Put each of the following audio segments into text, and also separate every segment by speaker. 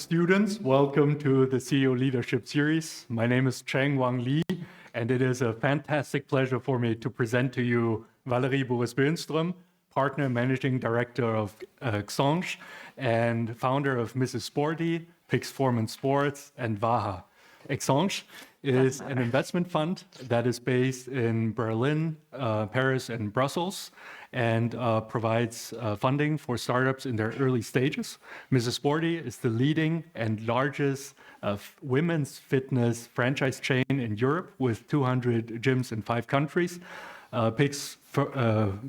Speaker 1: students, welcome to the CEO Leadership Series. My name is Cheng Wang Li, and it is a fantastic pleasure for me to present to you Valerie Bures-Bönström, Partner Managing Director of XAnge and founder of Mrs. Sporty, Pixformance Sports, and Vaha. XAnge is an investment fund that is based in Berlin, Paris, and Brussels, and provides funding for startups in their early stages. Mrs. Sporty is the leading and largest women's fitness franchise chain in Europe with 200 gyms in 5 countries.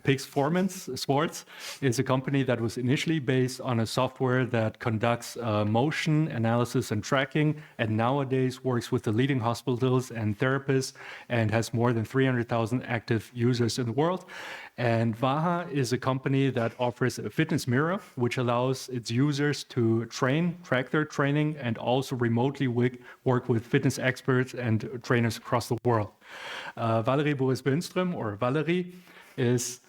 Speaker 1: Pixformance Sports is a company that was initially based on a software that conducts motion analysis and tracking, and nowadays works with the leading hospitals and therapists and has more than 300,000 active users in the world. And Vaha is a company that offers a fitness mirror, which allows its users to track their training, and also remotely work with fitness experts and trainers across the world. Valerie Bures-Bönström, or Valerie, is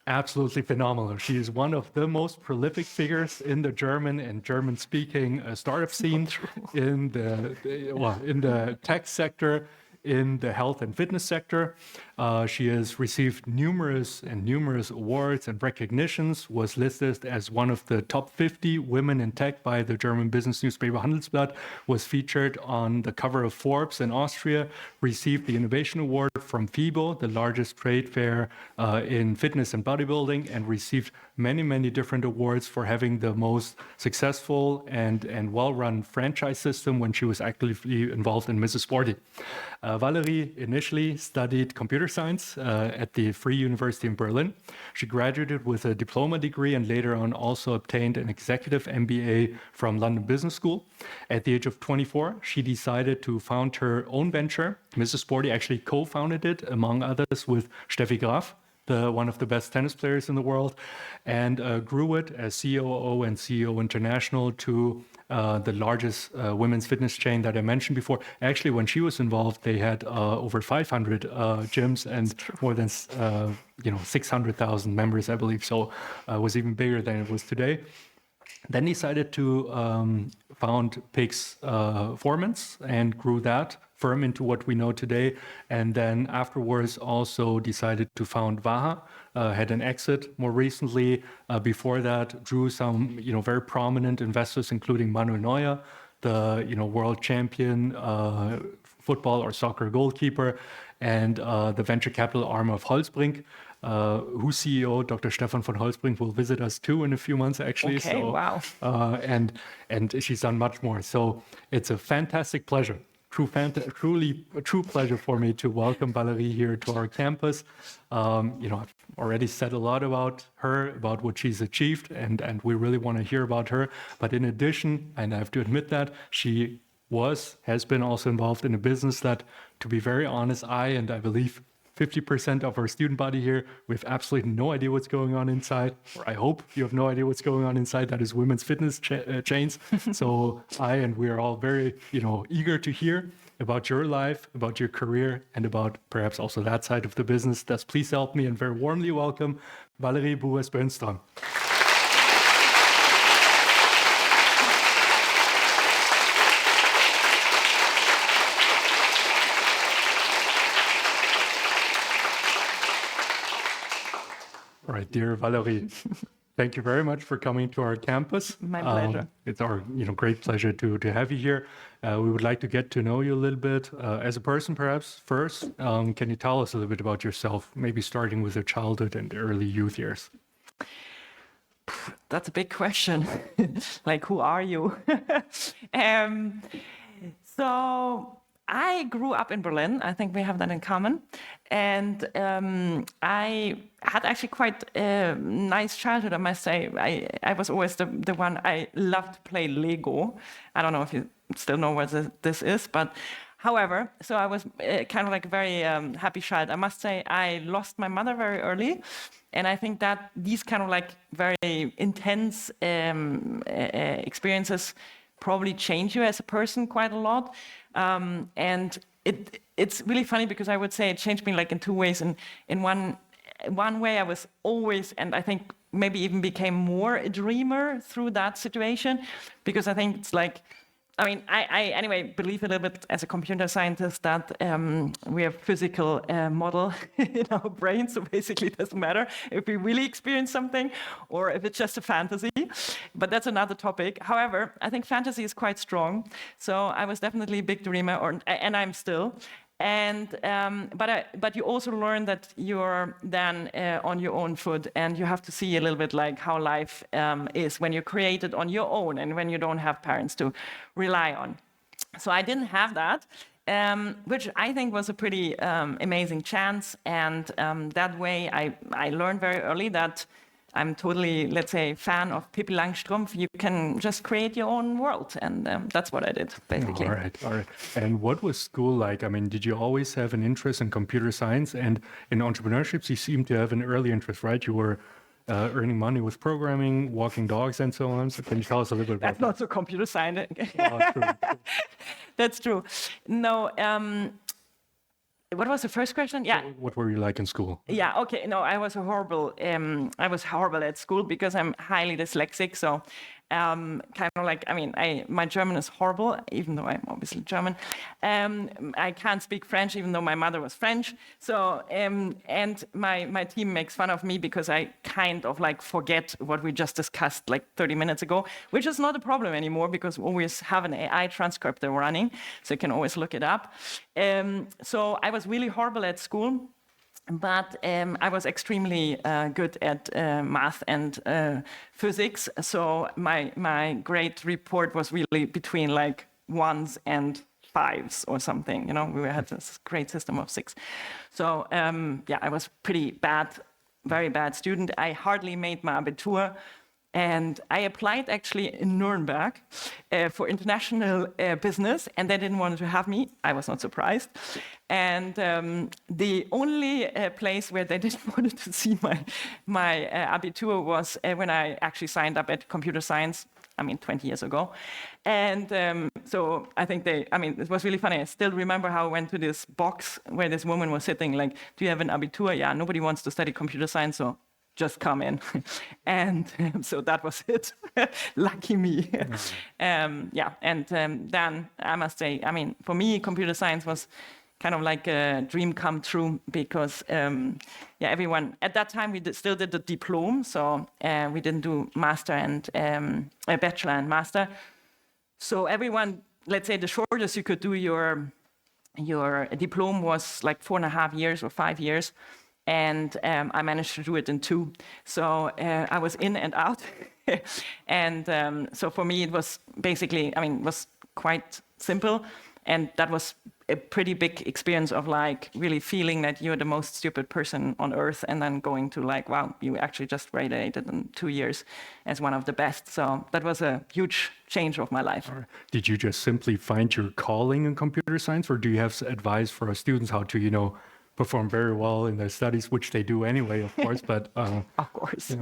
Speaker 1: absolutely phenomenal. She is one of the most prolific figures in the German and German-speaking startup scene, in the tech sector, in the health and fitness sector. She has received numerous awards and recognitions, was listed as one of the top 50 women in tech by the German business newspaper Handelsblatt, was featured on the cover of Forbes in Austria, received the Innovation Award from FIBO, the largest trade fair in fitness and bodybuilding, and received many different awards for having the most successful and well-run franchise system when she was actively involved in Mrs. Sporty. Valerie initially studied computer science at the Free University in Berlin. She graduated with a diploma degree and later on also obtained an Executive MBA from London Business School. At the age of 24, she decided to found her own venture. Mrs. Sporty actually co-founded it, among others, with Steffi Graf, one of the best tennis players in the world, and grew it as COO and CEO International to the largest women's fitness chain that I mentioned before. Actually, when she was involved, they had over 500 gyms and more than 600,000 members, I believe. So it was even bigger than it was today. Then decided to found Pixformance and grew that firm into what we know today. And then afterwards also decided to found Vaha, had an exit more recently. Before that, drew some very prominent investors, including Manuel Neuer, the world champion football or soccer goalkeeper, and the venture capital arm of Holzbrink, whose CEO, Dr. Stefan von Holzbrink, will visit us too in a few months, actually.
Speaker 2: Okay, so, wow.
Speaker 1: And she's done much more. So it's a fantastic pleasure. Truly a true pleasure for me to welcome Valerie here to our campus. I've already said a lot about her, about what she's achieved, and we really want to hear about her. But in addition, and I have to admit that, she has been also involved in a business that, to be very honest, I believe 50% of our student body here, we have absolutely no idea what's going on inside, or I hope you have no idea what's going on inside. That is women's fitness chains. So we are all very, eager to hear about your life, about your career, and about perhaps also that side of the business. Thus, please help me and very warmly welcome Valerie Bures-Bönström. All right, dear Valerie, thank you very much for coming to our campus.
Speaker 2: My pleasure.
Speaker 1: It's our great pleasure to have you here. We would like to get to know you a little bit as a person, perhaps. First, can you tell us a little bit about yourself, maybe starting with your childhood and early youth years?
Speaker 2: That's a big question. Like, who are you? So I grew up in Berlin. I think we have that in common. And I had actually quite a nice childhood, I must say. I was always the one, I loved to play Lego. I don't know if you still know what this is, but however, so I was kind of like a very happy child. I must say I lost my mother very early. And I think that these kind of like very intense experiences probably change you as a person quite a lot. And it's really funny because I would say it changed me like in 2 ways. In one way, I was always, and I think maybe even became more a dreamer through that situation, because I think it's like, I mean, I anyway believe a little bit as a computer scientist that we have physical model in our brain, so basically it doesn't matter if we really experience something or if it's just a fantasy, but that's another topic. However, I think fantasy is quite strong, so I was definitely a big dreamer, and I'm still. And but you also learn that you're then on your own foot, and you have to see a little bit like how life is when you're created on your own and when you don't have parents to rely on. So I didn't have that, which I think was a pretty amazing chance. And that way I learned very early that I'm totally, let's say, fan of Pippi Langstrumpf. You can just create your own world, and that's what I did, basically.
Speaker 1: All right. And what was school like? I mean, did you always have an interest in computer science? And in entrepreneurship, you seem to have an early interest, right? You were earning money with programming, walking dogs, and so on. So can you tell us a little bit about
Speaker 2: That's not so computer science.
Speaker 1: that? True.
Speaker 2: That's true. No, what was the first question? Yeah.
Speaker 1: What were you like in school?
Speaker 2: Yeah. Okay. No, I was horrible. I was horrible at school because I'm highly dyslexic. So, kind of like, I mean, my German is horrible, even though I'm obviously German. I can't speak French, even though my mother was French. So, and my team makes fun of me because I kind of like forget what we just discussed like 30 minutes ago, which is not a problem anymore because we always have an AI transcriptor running, so you can always look it up. So I was really horrible at school. But I was extremely good at math and physics, so my grade report was really between like 1s and 5s or something. You know, we had this great system of 6. So yeah, I was pretty bad, very bad student. I hardly made my Abitur. And I applied actually in Nuremberg for international business, and they didn't want to have me. I was not surprised. And the only place where they didn't want to see my Abitur was when I actually signed up at computer science, 20 years ago. And so I think it was really funny. I still remember how I went to this box where this woman was sitting, like, do you have an Abitur? Yeah, nobody wants to study computer science, so just come in. And so that was it. Lucky me. Yeah, and then I must say, for me, computer science was kind of like a dream come true because, everyone, at that time, we still did the diploma, so we didn't do master and a bachelor and master. So everyone, let's say the shortest you could do your diploma was like 4.5 years or 5 years. And I managed to do it in 2. So I was in and out. And so for me, it was basically, it was quite simple. And that was a pretty big experience of like really feeling that you're the most stupid person on earth and then going to like, wow, you actually just graduated in 2 years as one of the best. So that was a huge change of my life.
Speaker 1: Right. Did you just simply find your calling in computer science, or do you have advice for our students how to, perform very well in their studies, which they do anyway, of course, but...
Speaker 2: of course.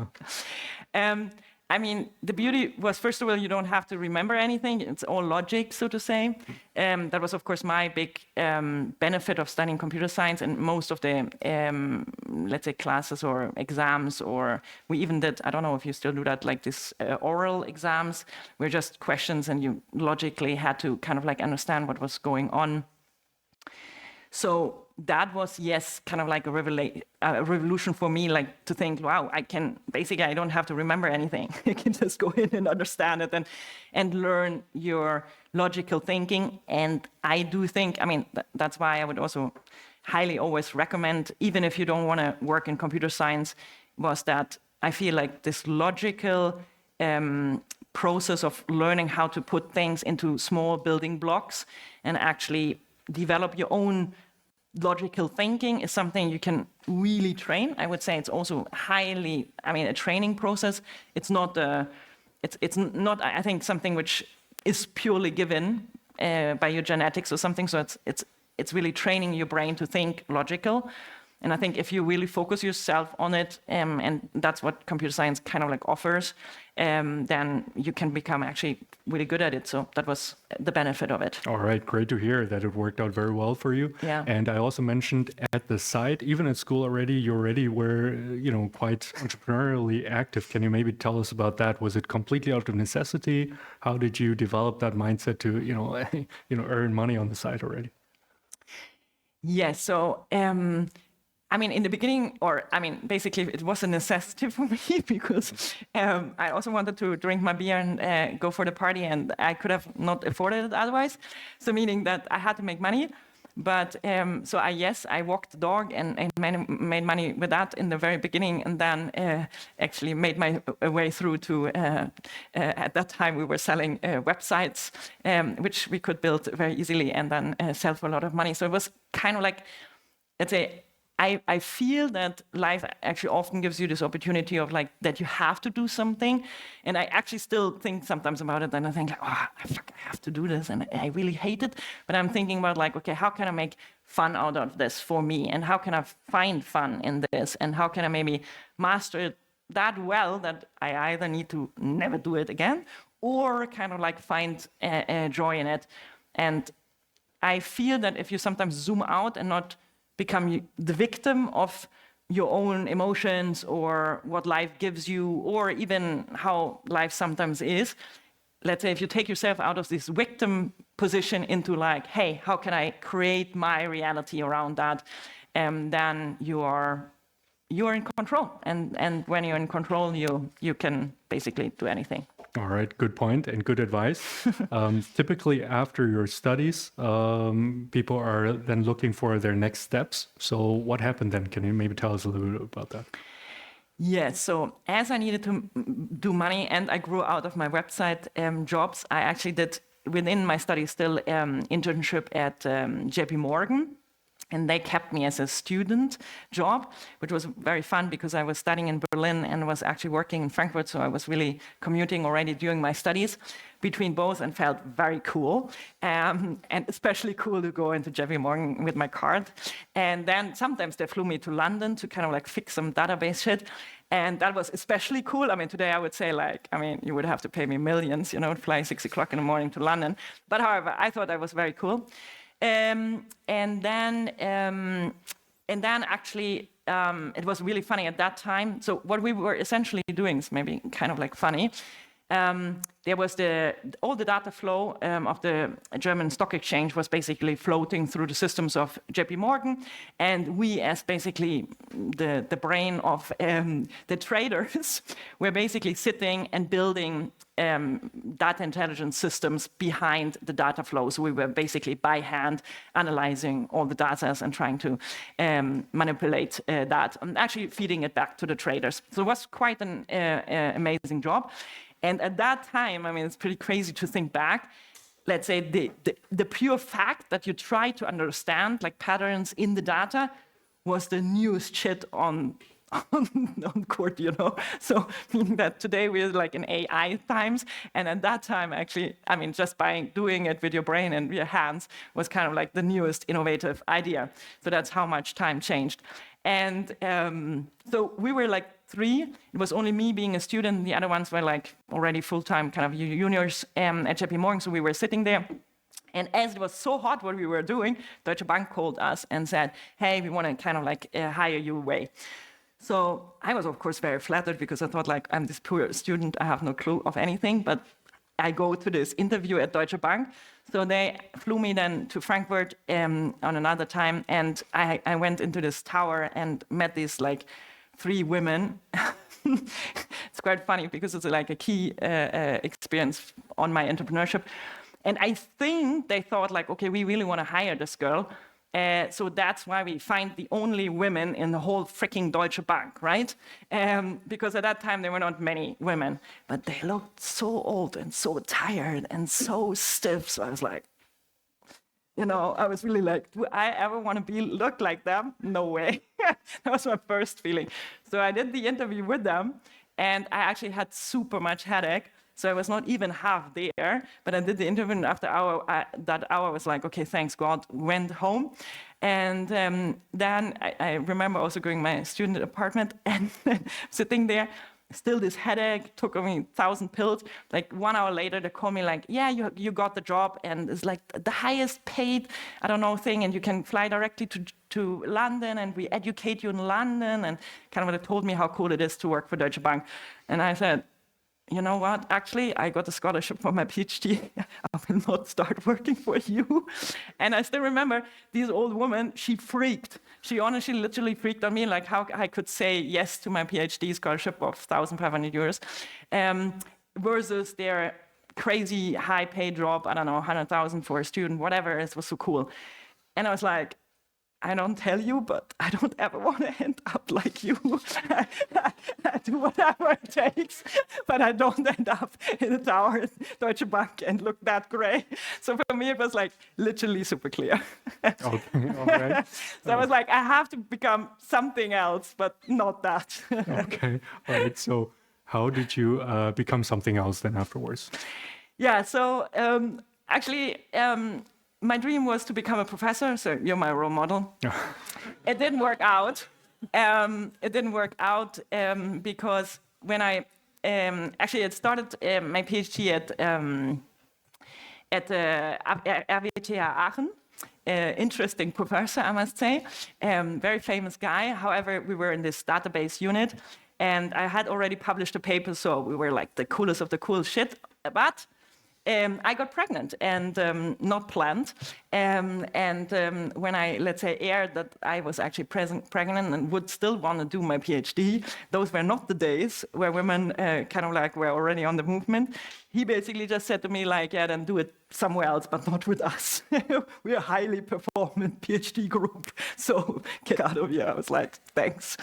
Speaker 2: The beauty was, first of all, you don't have to remember anything. It's all logic, so to say. That was, of course, my big benefit of studying computer science, and most of the, let's say, classes or exams, or we even did, I don't know if you still do that, like this oral exams, were just questions and you logically had to kind of like understand what was going on. So that was, yes, kind of like a revolution for me, like to think, wow, I don't have to remember anything. I can just go in and understand it and learn your logical thinking. And I do think, that's why I would also highly always recommend, even if you don't want to work in computer science, was that I feel like this logical process of learning how to put things into small building blocks and actually develop your own logical thinking is something you can really train. I would say it's also highly, a training process. It's not, I think, something which is purely given by your genetics or something. So it's really training your brain to think logical. And I think if you really focus yourself on it, and that's what computer science kind of like offers, then you can become actually really good at it. So that was the benefit of it.
Speaker 1: All right, great to hear that it worked out very well for you.
Speaker 2: Yeah.
Speaker 1: And I also mentioned at the site, even at school already, you already were, quite entrepreneurially active. Can you maybe tell us about that? Was it completely out of necessity? How did you develop that mindset to, earn money on the side already?
Speaker 2: Yes. So, in the beginning, basically it was a necessity for me because I also wanted to drink my beer and go for the party, and I could have not afforded it otherwise. So meaning that I had to make money. But I walked the dog and made money with that in the very beginning, and then actually made my way through to, at that time we were selling websites, which we could build very easily and then sell for a lot of money. So it was kind of like, let's say, I feel that life actually often gives you this opportunity of like that you have to do something, and I actually still think sometimes about it, and I think like, I have to do this, and I really hate it. But I'm thinking about like, okay, how can I make fun out of this for me, and how can I find fun in this, and how can I maybe master it that well that I either need to never do it again, or kind of like find joy in it. And I feel that if you sometimes zoom out and not become the victim of your own emotions or what life gives you, or even how life sometimes is. Let's say if you take yourself out of this victim position into like, hey, how can I create my reality around that? Then you're in control. And when you're in control, you can basically do anything.
Speaker 1: All right, good point and good advice. Typically, after your studies, people are then looking for their next steps. So what happened then? Can you maybe tell us a little bit about that?
Speaker 2: Yes, so as I needed to do money and I grew out of my website jobs, I actually did, within my studies still, internship at JP Morgan. And they kept me as a student job, which was very fun because I was studying in Berlin and was actually working in Frankfurt. So I was really commuting already during my studies between both and felt very cool. And especially cool to go into JP Morgan with my card. And then sometimes they flew me to London to kind of like fix some database shit. And that was especially cool. Today I would say you would have to pay me millions, fly 6 o'clock in the morning to London. But however, I thought that was very cool. And then actually, it was really funny at that time. So what we were essentially doing is maybe kind of like funny. There was all the data flow of the German stock exchange was basically floating through the systems of JP Morgan, and we, as basically the brain of the traders, were basically sitting and building data intelligence systems behind the data flow. So we were basically by hand analyzing all the data and trying to manipulate that and actually feeding it back to the traders. So it was quite an amazing job. And at that time, it's pretty crazy to think back. Let's say the pure fact that you try to understand like patterns in the data was the newest shit on court, So meaning that today we're like in AI times, and at that time, actually, just by doing it with your brain and your hands was kind of like the newest innovative idea. So that's how much time changed. And so we were like 3. It was only me being a student. The other ones were like already full-time kind of juniors at JP Morgan. So we were sitting there. And as it was so hot what we were doing, Deutsche Bank called us and said, hey, we want to kind of like hire you away. So I was, of course, very flattered because I thought like, I'm this poor student. I have no clue of anything. But I go to this interview at Deutsche Bank. So they flew me then to Frankfurt on another time. And I went into this tower and met these like 3 women. It's quite funny because it's like a key experience on my entrepreneurship. And I think they thought like, okay, we really want to hire this girl. So that's why we find the only women in the whole freaking Deutsche Bank, right? Because at that time there were not many women, but they looked so old and so tired and so stiff. So I was like, I was really like, do I ever want to look like them? No way. That was my first feeling. So I did the interview with them, and I actually had super much headache. So I was not even half there, but I did the interview, and after that hour, I was like, okay, thanks God, went home. And then I remember also going to my student apartment and sitting there, still this headache, took me 1,000 pills. Like 1 hour later, they call me like, yeah, you got the job, and it's like the highest paid, I don't know, thing, and you can fly directly to London, and we educate you in London, and kind of they told me how cool it is to work for Deutsche Bank. And I said, you know what, actually, I got a scholarship for my PhD. I will not start working for you. And I still remember this old woman, she freaked. She honestly, literally freaked on me, like how I could say yes to my PhD scholarship of 1,500 euros versus their crazy high paid job, I don't know, 100,000 for a student, whatever, it was so cool. And I was like, I don't tell you, but I don't ever want to end up like you. I do whatever it takes, but I don't end up in a tower at Deutsche Bank and look that gray. So for me, it was like literally super clear.
Speaker 1: Okay, all right.
Speaker 2: So I was like, I have to become something else, but not that.
Speaker 1: Okay, all right. So how did you become something else then afterwards?
Speaker 2: Yeah, so actually, my dream was to become a professor, so you're my role model. It didn't work out. Because when I actually had started my PhD at RWTH Aachen, interesting professor, I must say, very famous guy. However, we were in this database unit, and I had already published a paper, so we were like the coolest of the cool shit. But I got pregnant, and not planned. When I, let's say, aired that I was actually pregnant and would still want to do my PhD, those were not the days where women kind of like were already on the movement. He basically just said to me like, yeah, then do it somewhere else, but not with us. We're a highly performant PhD group, so get out of here. I was like, thanks.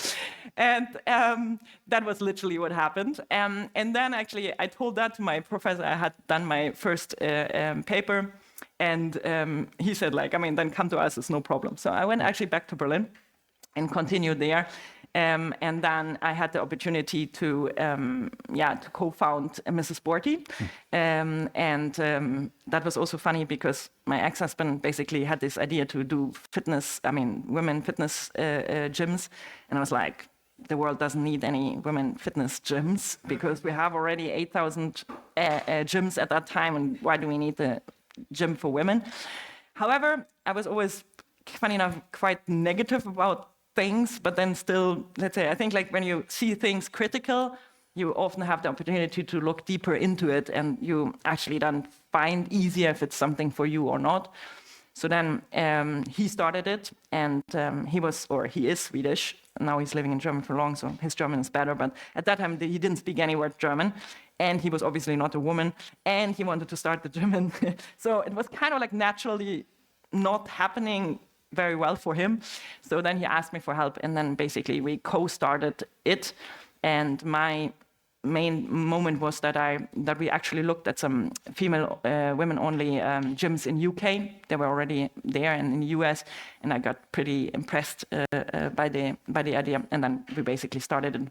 Speaker 2: And that was literally what happened. And then actually I told that to my professor. I had done my first paper, and he said like, I mean, then come to us, it's no problem. So I went actually back to Berlin and continued there. And then I had the opportunity to co-found Mrs. Sporty. That was also funny because my ex-husband basically had this idea to do women fitness gyms. And I was like, the world doesn't need any women fitness gyms because we have already 8,000 gyms at that time. And why do we need a gym for women? However, I was always, funny enough, quite negative about things, but then still, let's say, I think like when you see things critical, you often have the opportunity to look deeper into it, and you actually then find easier if it's something for you or not. So then he started it, and he is Swedish. Now he's living in Germany for long, so his German is better. But at that time, he didn't speak any word German, and he was obviously not a woman, and he wanted to start the German. So it was kind of like naturally not happening very well for him. So then he asked me for help, and then basically we co-started it. And my main moment was that we actually looked at some female women-only gyms in UK. They were already there, and in the US, and I got pretty impressed by the idea. And then we basically started it.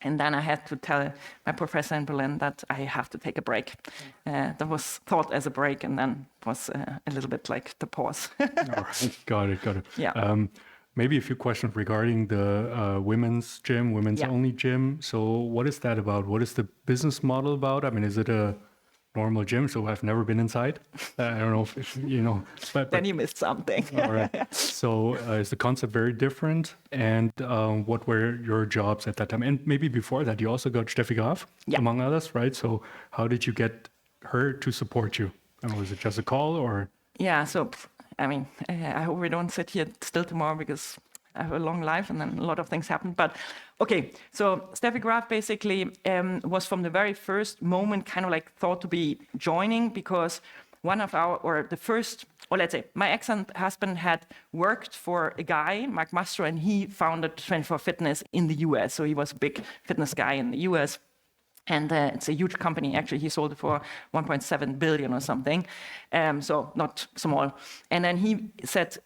Speaker 2: And then I had to tell my professor in Berlin that I have to take a break. That was thought as a break, and then was a little bit like the pause.
Speaker 1: All right, got it.
Speaker 2: Yeah.
Speaker 1: Maybe a few questions regarding the women's gym, women's-only gym. So what is that about? What is the business model about? I mean, is it a normal gym? So I've never been inside. I don't know if you know. But
Speaker 2: then you missed something.
Speaker 1: All right. So is the concept very different? And what were your jobs at that time? And maybe before that, you also got Steffi Graf, among others, right? So how did you get her to support you? And was it just a call or?
Speaker 2: Yeah, so I mean, I hope we don't sit here still tomorrow because I have a long life and then a lot of things happen. But okay, so Steffi Graf basically was from the very first moment kind of like thought to be joining because one of let's say my ex-husband had worked for a guy, Mark Mastro, and he founded 24 Fitness in the US. So he was a big fitness guy in the US. And it's a huge company. Actually, he sold it for 1.7 billion or something. So not small. And then he said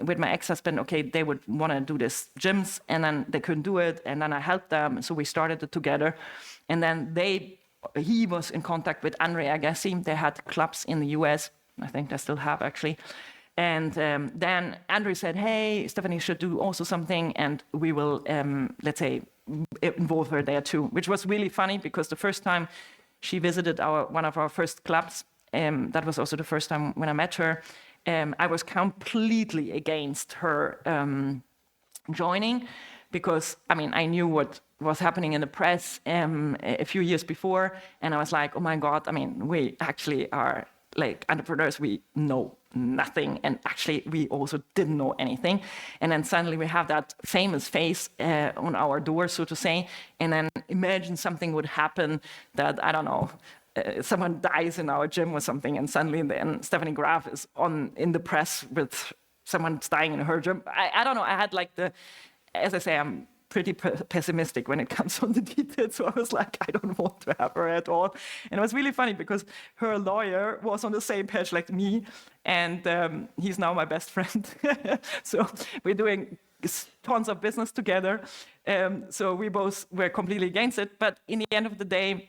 Speaker 2: with my ex-husband, okay, they would want to do this gyms, and then they couldn't do it. And then I helped them. So we started it together. And then they he was in contact with Andre Agassi. They had clubs in the US. I think they still have, actually. And then Andre said, hey, Stephanie should do also something, and we will, let's say, involve her there too, which was really funny because the first time she visited one of our first clubs, that was also the first time when I met her, I was completely against her joining because, I mean, I knew what was happening in the press a few years before, and I was like, oh my God, I mean, we actually are like entrepreneurs, we know nothing, and actually we also didn't know anything. And then suddenly we have that famous face on our door, so to say, and then imagine something would happen that, I don't know, someone dies in our gym or something, and suddenly then Stephanie Graf is in the press with someone dying in her gym. I don't know, I had like as I say, I'm pretty pessimistic when it comes on the details. So I was like, I don't want to have her at all. And it was really funny because her lawyer was on the same page like me, and he's now my best friend. So we're doing tons of business together. So we both were completely against it. But in the end of the day,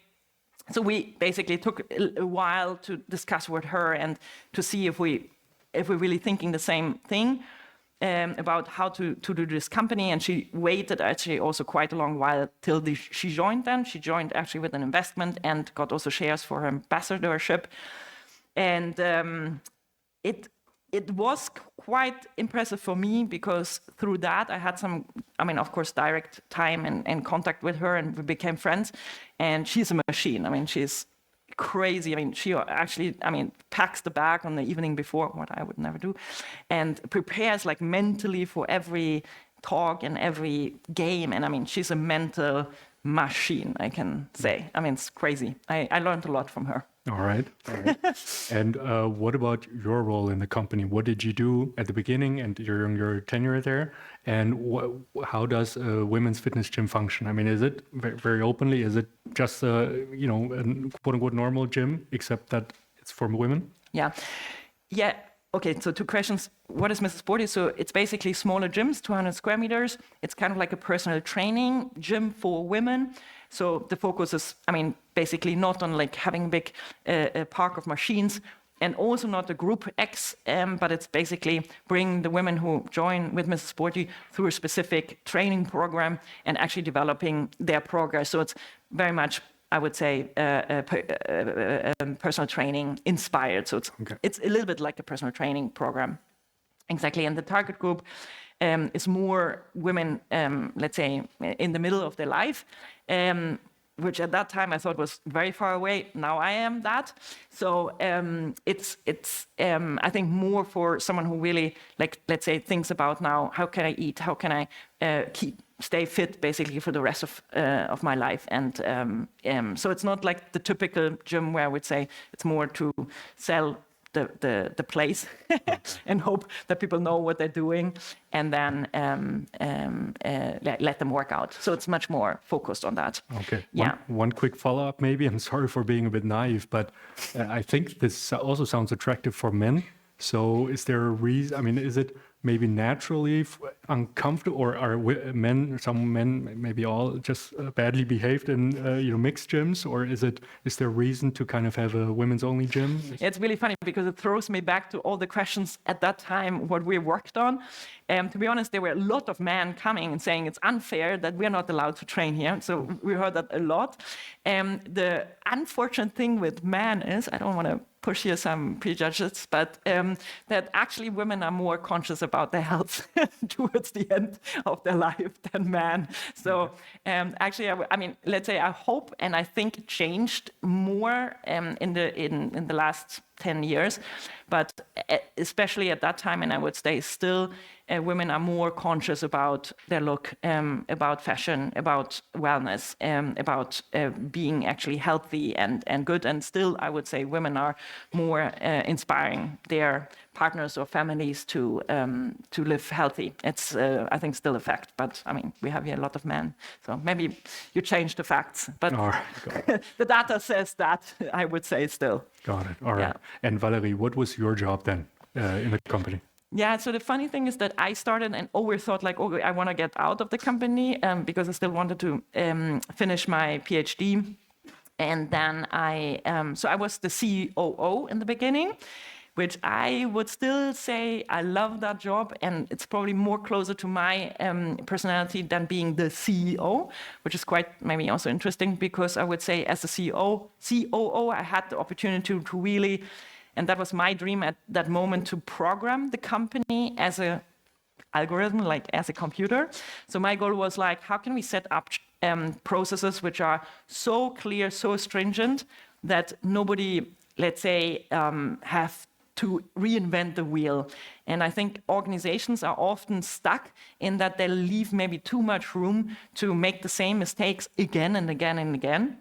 Speaker 2: so we basically took a while to discuss with her and to see if we're really thinking the same thing. About how to do this company, and she waited actually also quite a long while till she joined then. She joined actually with an investment and got also shares for her ambassadorship. And it was quite impressive for me because through that I had some, I mean, of course, direct time and contact with her, and we became friends. And she's a machine. I mean, she's crazy. I mean, she actually, packs the bag on the evening before, what I would never do, and prepares like mentally for every talk and every game. And I mean, she's a mental machine, I can say. I mean, it's crazy. I learned a lot from her.
Speaker 1: All right. And what about your role in the company? What did you do at the beginning and during your tenure there? And how does a women's fitness gym function? I mean, is it very openly? Is it just a quote unquote normal gym, except that it's for women?
Speaker 2: Yeah. Okay, so 2 questions. What is Mrs. Sporty? So it's basically smaller gyms, 200 square meters. It's kind of like a personal training gym for women. So the focus is, basically not on like having a big park of machines, and also not a group X, but it's basically bringing the women who join with Mrs. Sporty through a specific training program and actually developing their progress. So it's very much, I would say, personal training inspired. So it's a little bit like a personal training program. Exactly. And the target group is more women, let's say, in the middle of their life, which at that time I thought was very far away. Now I am that. So it's I think more for someone who really, like, let's say, thinks about now, how can I eat? How can I stay fit basically for the rest of my life? And so it's not like the typical gym where I would say it's more to sell the place and hope that people know what they're doing, and then let them work out. So it's much more focused on that.
Speaker 1: Okay.
Speaker 2: Yeah.
Speaker 1: One quick follow-up maybe. I'm sorry for being a bit naive, but I think this also sounds attractive for men. So is there a reason? I mean, is it maybe naturally uncomfortable, or are some men, maybe all, just badly behaved in mixed gyms, or is there reason to kind of have a women's only gym?
Speaker 2: It's really funny because it throws me back to all the questions at that time what we worked on. To be honest, there were a lot of men coming and saying it's unfair that we're not allowed to train here. So we heard that a lot. The unfortunate thing with men is, I don't want to push here some prejudices, but that actually women are more conscious about their health towards the end of their life than men. So actually, I mean, let's say I hope and I think it changed more in the last 10 years, but especially at that time, and I would say still, women are more conscious about their look, about fashion, about wellness, about being actually healthy and good. And still, I would say women are more inspiring their partners or families to live healthy. It's, I think, still a fact. But I mean, we have here a lot of men, so maybe you change the facts. But the data says that, I would say still.
Speaker 1: Got it. All right. Yeah. And Valerie, what was your job then in the company?
Speaker 2: Yeah, so the funny thing is that I started and always thought like, oh, I want to get out of the company because I still wanted to finish my PhD. And then so I was the COO in the beginning, which I would still say I love that job, and it's probably more closer to my personality than being the CEO, which is quite maybe also interesting, because I would say as a COO, I had the opportunity to really, and that was my dream at that moment, to program the company as a algorithm, like as a computer. So my goal was like, how can we set up processes which are so clear, so stringent, that nobody, let's say, have to reinvent the wheel. And I think organizations are often stuck in that they leave maybe too much room to make the same mistakes again and again and again.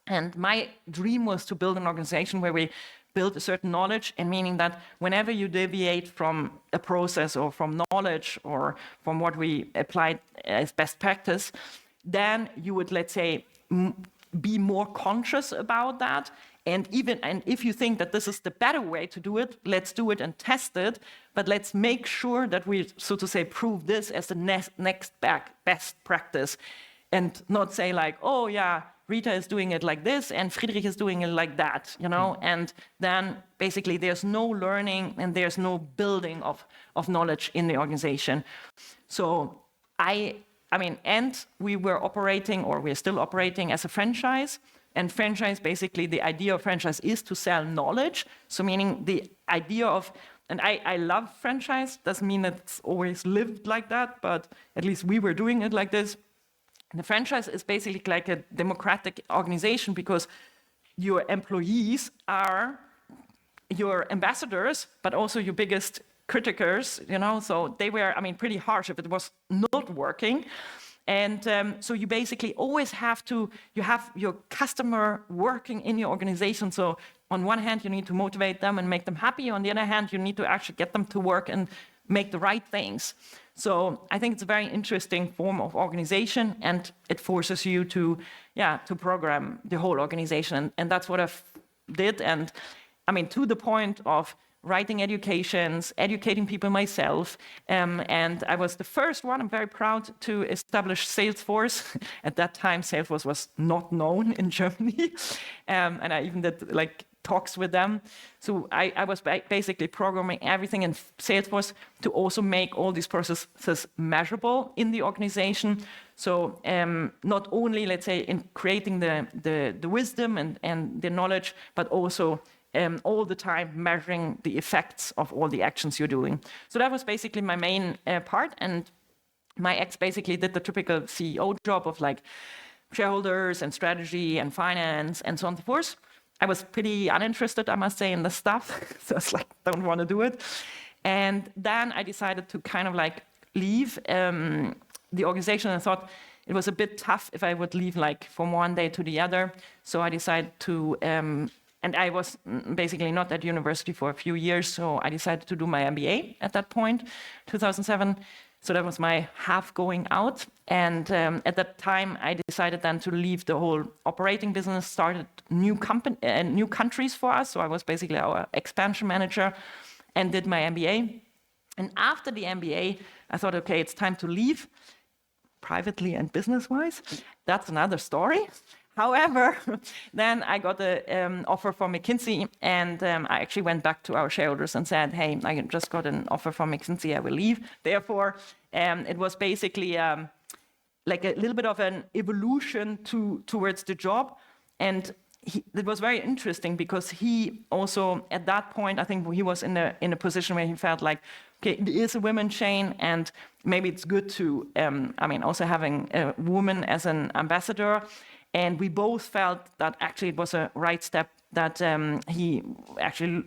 Speaker 2: And my dream was to build an organization where we build a certain knowledge, and meaning that whenever you deviate from a process or from knowledge or from what we applied as best practice, then you would, let's say, be more conscious about that. And if you think that this is the better way to do it, let's do it and test it. But let's make sure that we, so to say, prove this as the next best practice, and not say like, oh yeah, Rita is doing it like this and Friedrich is doing it like that, you know? And then basically there's no learning and there's no building of knowledge in the organization. So I mean, and we were operating, or we're still operating, as a franchise. And franchise, basically, the idea of franchise is to sell knowledge. So meaning the idea of, and I love franchise, doesn't mean that it's always lived like that, but at least we were doing it like this. And the franchise is basically like a democratic organization, because your employees are your ambassadors, but also your biggest criticers, you know, so they were, I mean, pretty harsh if it was not working. And so you basically always have your customer working in your organization. So on one hand, you need to motivate them and make them happy. On the other hand, you need to actually get them to work and make the right things. So I think it's a very interesting form of organization, and it forces you to program the whole organization. And that's what I did. And I mean, to the point of writing educations, educating people myself. And I was the first one, I'm very proud, to establish Salesforce. At that time, Salesforce was not known in Germany. And I even did like talks with them. So I was basically programming everything in Salesforce to also make all these processes measurable in the organization. So not only, let's say, in creating the wisdom and the knowledge, but also all the time measuring the effects of all the actions you're doing. So that was basically my main part. And my ex basically did the typical CEO job of like shareholders and strategy and finance and so on and so forth. I was pretty uninterested, I must say, in the stuff. So I was like, don't want to do it. And then I decided to kind of like leave the organization. I thought it was a bit tough if I would leave like from one day to the other. So I decided to, and I was basically not at university for a few years. So I decided to do my MBA at that point, 2007. So that was my half going out. And at that time, I decided then to leave the whole operating business, started new countries for us. So I was basically our expansion manager and did my MBA. And after the MBA, I thought, okay, it's time to leave, privately and business-wise. That's another story. However, then I got an offer from McKinsey, and I actually went back to our shareholders and said, hey, I just got an offer from McKinsey, I will leave. Therefore, it was basically like a little bit of an evolution towards the job. And it was very interesting because he also, at that point, I think he was in a position where he felt like, okay, there is a women chain, and maybe it's good to, also having a woman as an ambassador. And we both felt that actually it was a right step, that he actually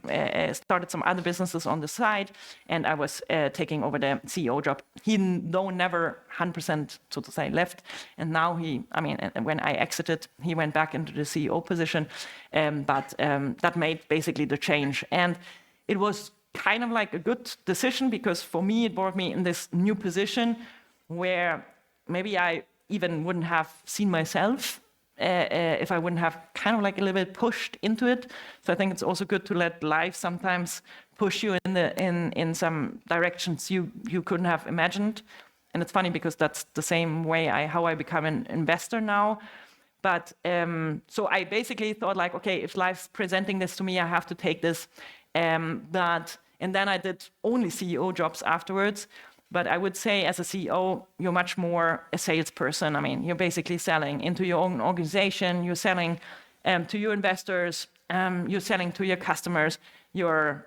Speaker 2: started some other businesses on the side, and I was taking over the CEO job. He, though, never 100%, so to say, left. And now when I exited, he went back into the CEO position. But that made basically the change. And it was kind of like a good decision, because for me, it brought me in this new position where maybe I even wouldn't have seen myself if I wouldn't have kind of like a little bit pushed into it. So I think it's also good to let life sometimes push you in some directions you couldn't have imagined. And it's funny because that's the same way how I become an investor now, But so I basically thought like, okay, if life's presenting this to me, I have to take this. And then I did only CEO jobs afterwards. But I would say as a CEO, you're much more a salesperson. I mean, you're basically selling into your own organization, you're selling to your investors, you're selling to your customers, you're,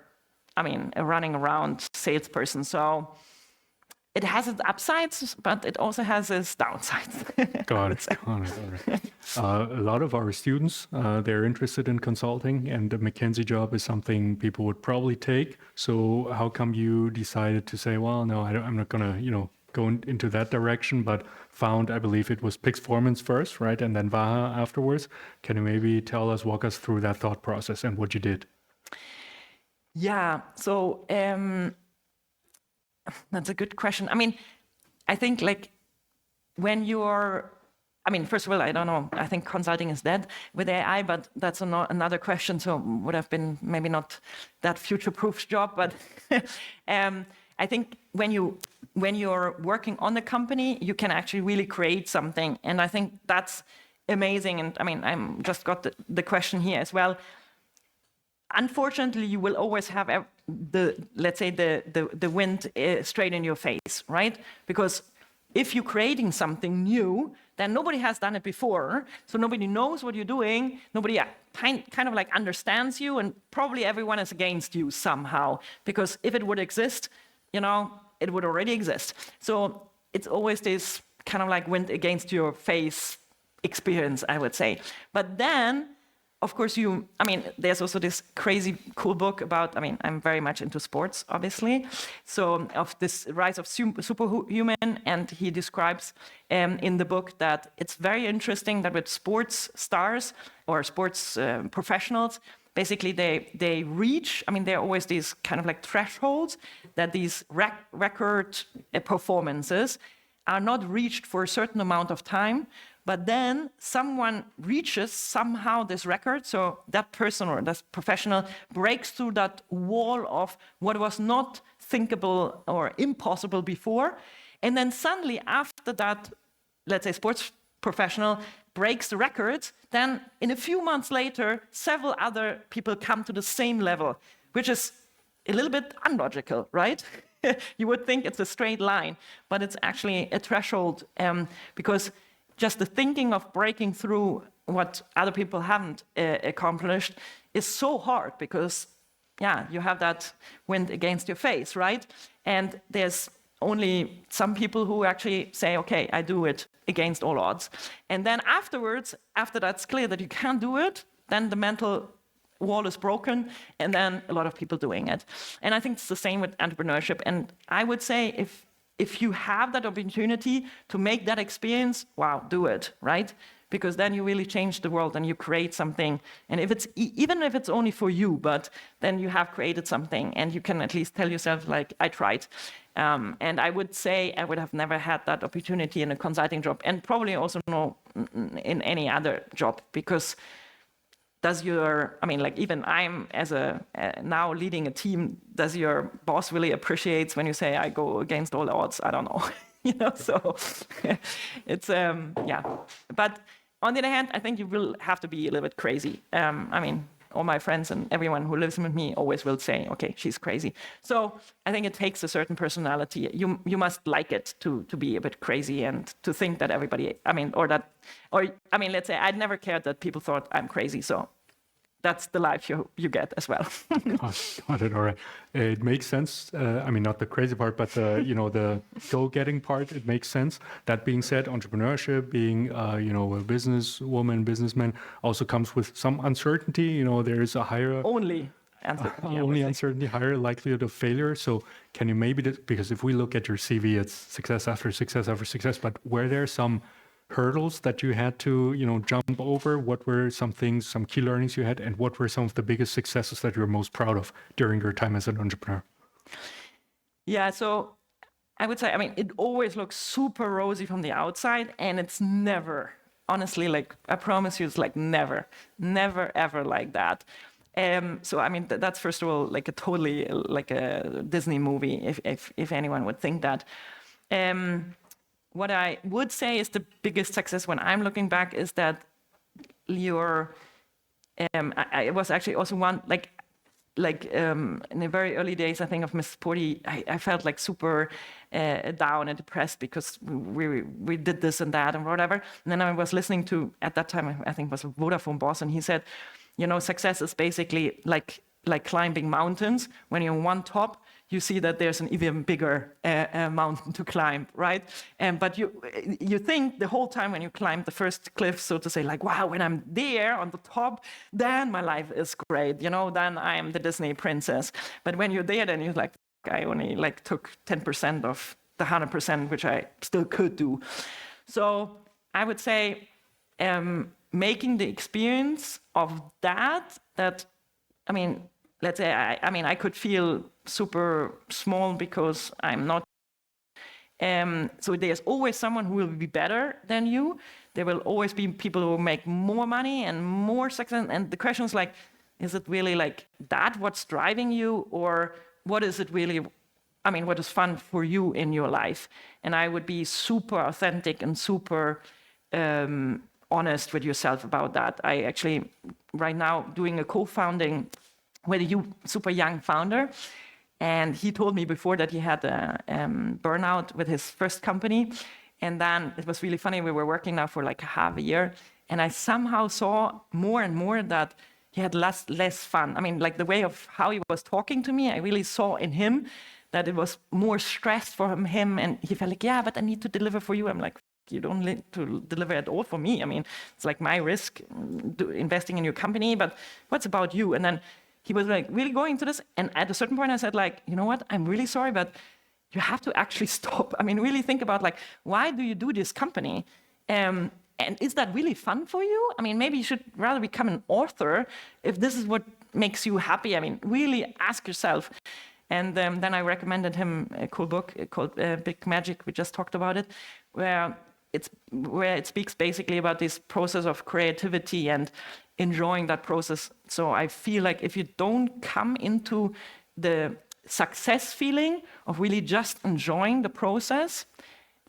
Speaker 2: a running around salesperson. So it has its upsides, but it also has its downsides.
Speaker 1: Got it. A lot of our students, they're interested in consulting, and the McKinsey job is something people would probably take. So how come you decided to say, well, no, I'm not going to, go into that direction, but found, I believe it was Pixformance first, right? And then Vaha afterwards. Can you maybe walk us through that thought process and what you did?
Speaker 2: Yeah, so that's a good question. I think like when you're, first of all, I don't know, I think consulting is dead with AI, but that's another question. So would have been maybe not that future-proof job, but I think when you're working on the company, you can actually really create something. And I think that's amazing. And I'm just got the question here as well. Unfortunately, you will always have the wind straight in your face, right? Because if you're creating something new, then nobody has done it before, so nobody knows what you're doing. Nobody kind of like understands you, and probably everyone is against you somehow. Because if it would exist, it would already exist. So it's always this kind of like wind against your face experience, I would say. But then, of course, there's also this crazy cool book about, I'm very much into sports, obviously. So of this rise of superhuman, and he describes in the book that it's very interesting that with sports stars or sports professionals, basically they reach, there are always these kind of like thresholds that these record performances are not reached for a certain amount of time. But then someone reaches somehow this record, so that person or that professional breaks through that wall of what was not thinkable or impossible before. And then suddenly after that, let's say sports professional breaks the record, then in a few months later, several other people come to the same level, which is a little bit unlogical, right? You would think it's a straight line, but it's actually a threshold because just the thinking of breaking through what other people haven't accomplished is so hard because, you have that wind against your face, right? And there's only some people who actually say, okay, I do it against all odds. And then afterwards, after that's clear that you can't do it, then the mental wall is broken, and then a lot of people doing it. And I think it's the same with entrepreneurship. And I would say if you have that opportunity to make that experience, wow, do it, right? Because then you really change the world and you create something. And if it's even if it's only for you, but then you have created something and you can at least tell yourself like, I tried. And I would say I would have never had that opportunity in a consulting job, and probably also no in any other job, because even I'm now leading a team, does your boss really appreciate when you say I go against all odds? I don't know, so it's, But on the other hand, I think you will have to be a little bit crazy. All my friends and everyone who lives with me always will say, okay, she's crazy. So I think it takes a certain personality. You must like it to be a bit crazy and to think that everybody, let's say I'd never cared that people thought I'm crazy. So that's the life you get as well.
Speaker 1: Got it. All right. It makes sense. Not the crazy part, but the go-getting part, it makes sense. That being said, entrepreneurship, being, a businesswoman, businessman, also comes with some uncertainty. There is a higher...
Speaker 2: Only
Speaker 1: uncertainty, higher likelihood of failure. So can you maybe, because if we look at your CV, it's success after success after success, but were there some hurdles that you had to, jump over? What were some things, some key learnings you had, and what were some of the biggest successes that you're most proud of during your time as an entrepreneur?
Speaker 2: Yeah, so I would say, it always looks super rosy from the outside, and it's never, honestly, like, I promise you, it's like never, ever like that. That's first of all, like a totally, like a Disney movie, if anyone would think that. What I would say is the biggest success when I'm looking back is that your I was actually also one in the very early days, I think, of Miss Sporty, I felt like super down and depressed because we did this and that and whatever. And then I was listening to, at that time, I think it was a Vodafone boss, and he said, you know, success is basically like climbing mountains. When you're on one top, you see that there's an even bigger mountain to climb, right? But you think the whole time when you climb the first cliff, so to say, like, wow, when I'm there on the top, then my life is great, you know, then I am the Disney princess. But when you're there, then you're like, I only like took 10% of the 100%, which I still could do. So I would say making the experience of that, I mean, let's say, I could feel super small because I'm not. So there's always someone who will be better than you. There will always be people who make more money and more success. And the question is like, is it really like that what's driving you, or what is it really? I mean, what is fun for you in your life? And I would be super authentic and super honest with yourself about that. I actually right now doing a co-founding with a super young founder. And he told me before that he had a burnout with his first company. And then it was really funny. We were working now for like half a year. And I somehow saw more and more that he had less fun. I mean, like the way of how he was talking to me, I really saw in him that it was more stress for him. And he felt like, yeah, but I need to deliver for you. I'm like, you don't need to deliver at all for me. I mean, it's like my risk investing in your company, but what's about you? And then he was like really going into this. And at a certain point I said like, you know what, I'm really sorry, but you have to actually stop. I mean, really think about like, why do you do this company? And is that really fun for you? I mean, maybe you should rather become an author if this is what makes you happy. I mean, really ask yourself. And then I recommended him a cool book called Big Magic. We just talked about it, where it speaks basically about this process of creativity and enjoying that process. So I feel like if you don't come into the success feeling of really just enjoying the process,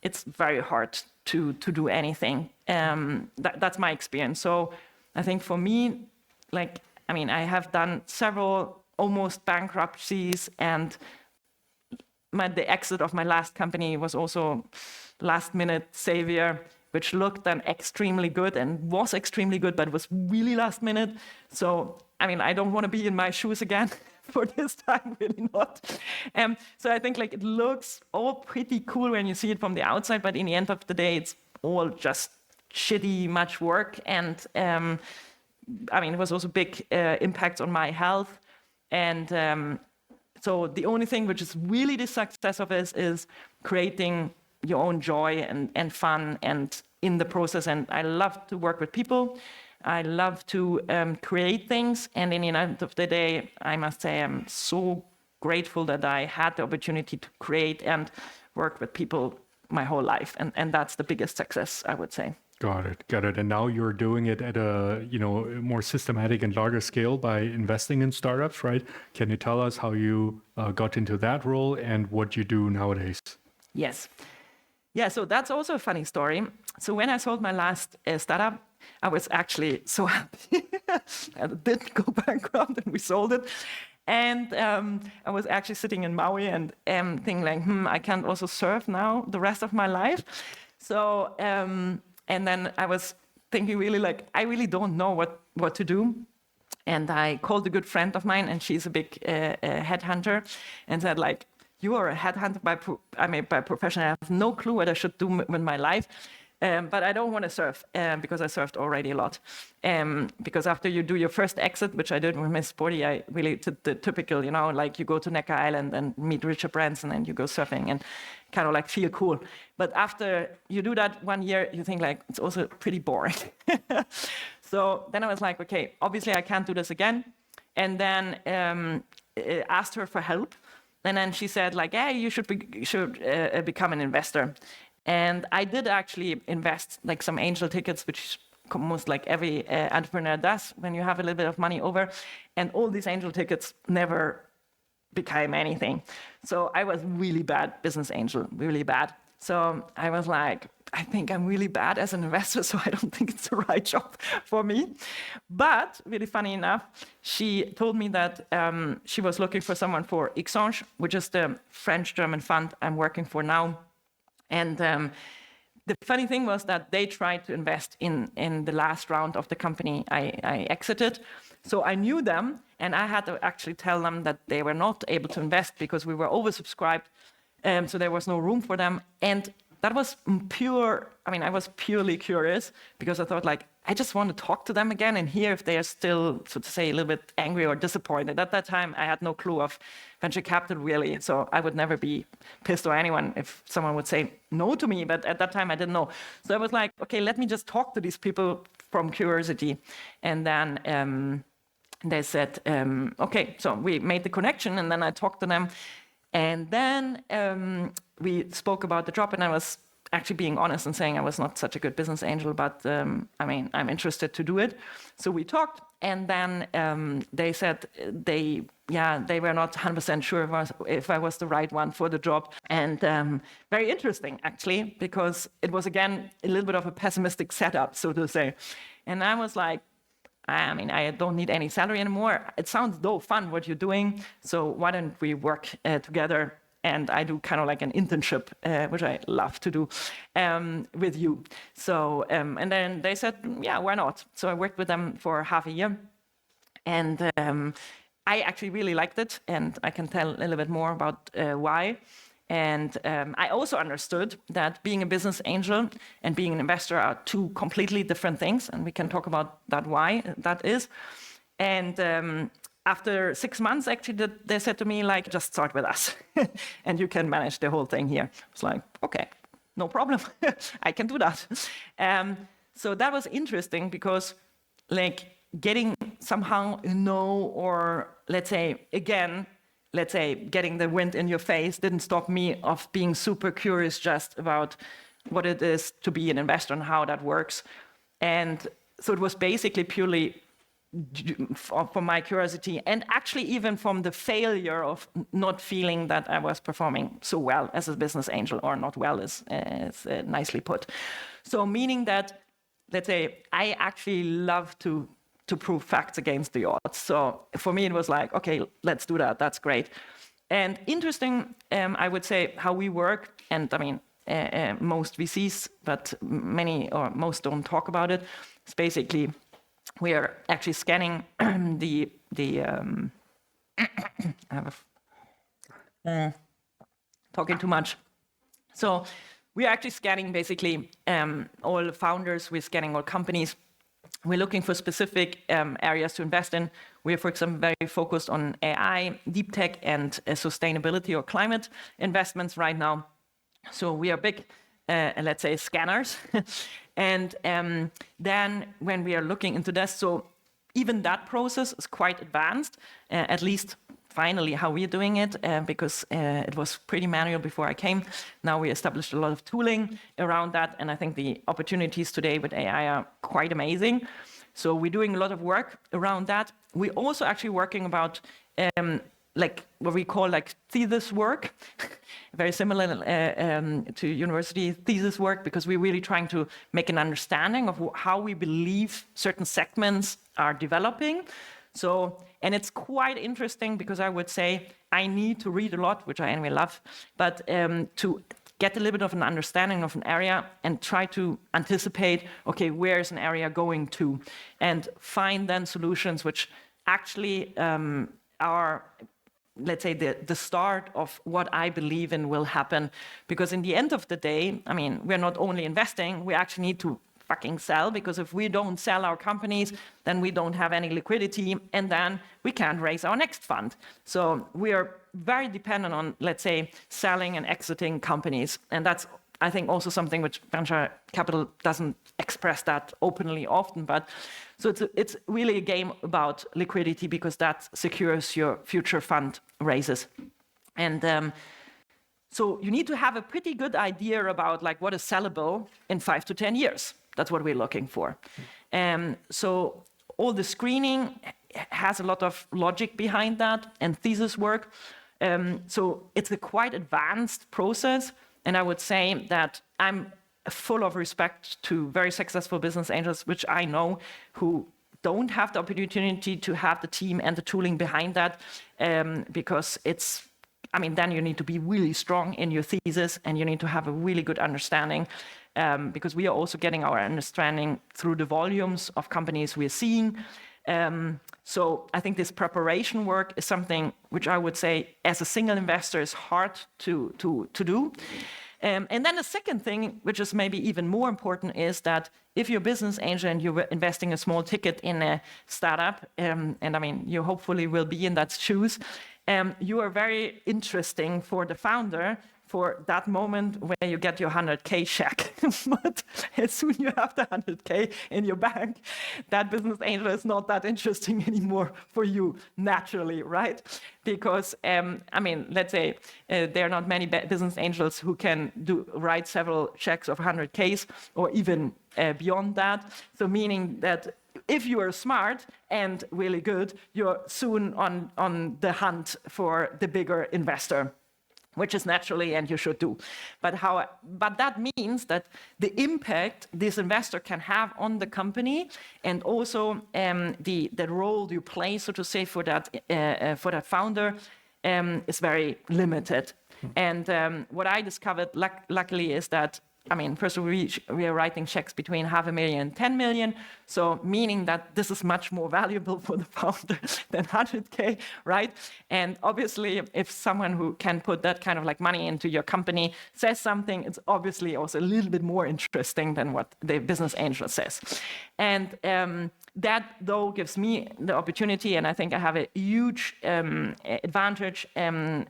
Speaker 2: it's very hard to do anything. That's my experience. So I think for me, like, I mean, I have done several almost bankruptcies, and the exit of my last company was also last minute savior, which looked then extremely good and was extremely good, but was really last minute. So, I mean, I don't want to be in my shoes again for this time, really not. So I think like it looks all pretty cool when you see it from the outside, but in the end of the day, it's all just shitty much work. And I mean, it was also big impact on my health. And so the only thing which is really the success of this is creating your own joy and fun and in the process. And I love to work with people. I love to create things. And in the end of the day, I must say I'm so grateful that I had the opportunity to create and work with people my whole life. And that's the biggest success, I would say.
Speaker 1: Got it. And now you're doing it at a more systematic and larger scale by investing in startups, right? Can you tell us how you got into that role and what you do nowadays?
Speaker 2: Yes. Yeah, so that's also a funny story. So when I sold my last startup, I was actually so happy. I didn't go bankrupt and we sold it. And I was actually sitting in Maui and thinking like, I can't also surf now the rest of my life. So, and then I was thinking really like, I really don't know what to do. And I called a good friend of mine, and she's a big headhunter, and said like, you are a headhunter by profession. I have no clue what I should do with my life. But I don't want to surf because I surfed already a lot. Because after you do your first exit, which I did with Miss Sporty, I really did the typical, like you go to Necker Island and meet Richard Branson and you go surfing and kind of like feel cool. But after you do that 1 year, you think like, it's also pretty boring. So then I was like, okay, obviously I can't do this again. And then asked her for help. And then she said like, hey, you should become an investor. And I did actually invest like some angel tickets, which most like every entrepreneur does when you have a little bit of money over. And all these angel tickets never became anything. So I was really bad business angel, really bad. So I was like, I think I'm really bad as an investor, so I don't think it's the right job for me. But really funny enough, she told me that she was looking for someone for XAnge, which is the French-German fund I'm working for now. And the funny thing was that they tried to invest in the last round of the company I exited. So I knew them, and I had to actually tell them that they were not able to invest because we were oversubscribed. So there was no room for them. And that was pure, I was purely curious because I thought like, I just want to talk to them again and hear if they are still, so to say, a little bit angry or disappointed. At that time, I had no clue of venture capital really. So I would never be pissed or anyone if someone would say no to me. But at that time, I didn't know. So I was like, okay, let me just talk to these people from curiosity. And then they said, okay, so we made the connection and then I talked to them. And then we spoke about the job, and I was actually being honest and saying I was not such a good business angel, but I'm interested to do it. So we talked, and then they said they were not 100% sure if I was the right one for the job. And very interesting, actually, because it was, again, a little bit of a pessimistic setup, so to say. And I was like, I don't need any salary anymore. It sounds though fun what you're doing. So why don't we work together? And I do kind of like an internship, which I love to do with you. So, and then they said, yeah, why not? So I worked with them for half a year. And I actually really liked it. And I can tell a little bit more about why. And I also understood that being a business angel and being an investor are two completely different things. And we can talk about that, why that is. And after 6 months, actually, they said to me, like, just start with us and you can manage the whole thing here. I was like, okay, no problem. I can do that. So that was interesting because, like, getting somehow a no, or let's say, getting the wind in your face didn't stop me of being super curious just about what it is to be an investor and how that works. And so it was basically purely from my curiosity, and actually even from the failure of not feeling that I was performing so well as a business angel, or not well is nicely put. So meaning that, let's say, I actually love to prove facts against the odds. So for me, it was like, okay, let's do that. That's great. And interesting, I would say, how we work. And most VCs, but most don't talk about it. It's basically, we are actually scanning talking too much. So we are actually scanning basically all founders. We're scanning all companies. We're looking for specific areas to invest in. We are, for example, very focused on AI, deep tech, and sustainability or climate investments right now. So we are big, let's say, scanners. And then when we are looking into this, so even that process is quite advanced, at least finally how we're doing it, because it was pretty manual before I came. Now we established a lot of tooling around that, and I think the opportunities today with AI are quite amazing. So we're doing a lot of work around that. We're also actually working about like what we call like thesis work, very similar to university thesis work, because we're really trying to make an understanding of how we believe certain segments are developing. So, and it's quite interesting because I would say I need to read a lot, which I anyway love, but to get a little bit of an understanding of an area and try to anticipate, okay, where is an area going to, and find then solutions which actually are, let's say, the start of what I believe in will happen. Because in the end of the day, we're not only investing, we actually need to fucking sell, because if we don't sell our companies, then we don't have any liquidity, and then we can't raise our next fund. So we are very dependent on, let's say, selling and exiting companies. And that's, I think, also something which venture capital doesn't express that openly often. But so it's really a game about liquidity, because that secures your future fund raises. And so you need to have a pretty good idea about like what is sellable in 5 to 10 years. That's what we're looking for. So all the screening has a lot of logic behind that, and thesis work. So it's a quite advanced process, And I would say that I'm full of respect to very successful business angels, which I know, who don't have the opportunity to have the team and the tooling behind that, because then you need to be really strong in your thesis and you need to have a really good understanding, because we are also getting our understanding through the volumes of companies we're seeing. So I think this preparation work is something which I would say as a single investor is hard to do. And then the second thing, which is maybe even more important, is that if you're a business angel and you're investing a small ticket in a startup, and you hopefully will be in that shoes, you are very interesting for the founder for that moment where you get your 100K check. But as soon you have the 100K in your bank, that business angel is not that interesting anymore for you, naturally, right? Because, let's say there are not many business angels who can write several checks of 100Ks or even beyond that. So meaning that if you are smart and really good, you're soon on the hunt for the bigger investor, which is naturally, and you should do. But that means that the impact this investor can have on the company, and also the role you play, so to say, for that founder, is very limited. And what I discovered, luckily, is that first of all, we are writing checks between 500,000 and 10 million. So meaning that this is much more valuable for the founder than 100K, right? And obviously, if someone who can put that kind of money into your company says something, it's obviously also a little bit more interesting than what the business angel says. And that, though, gives me the opportunity, and I think I have a huge advantage than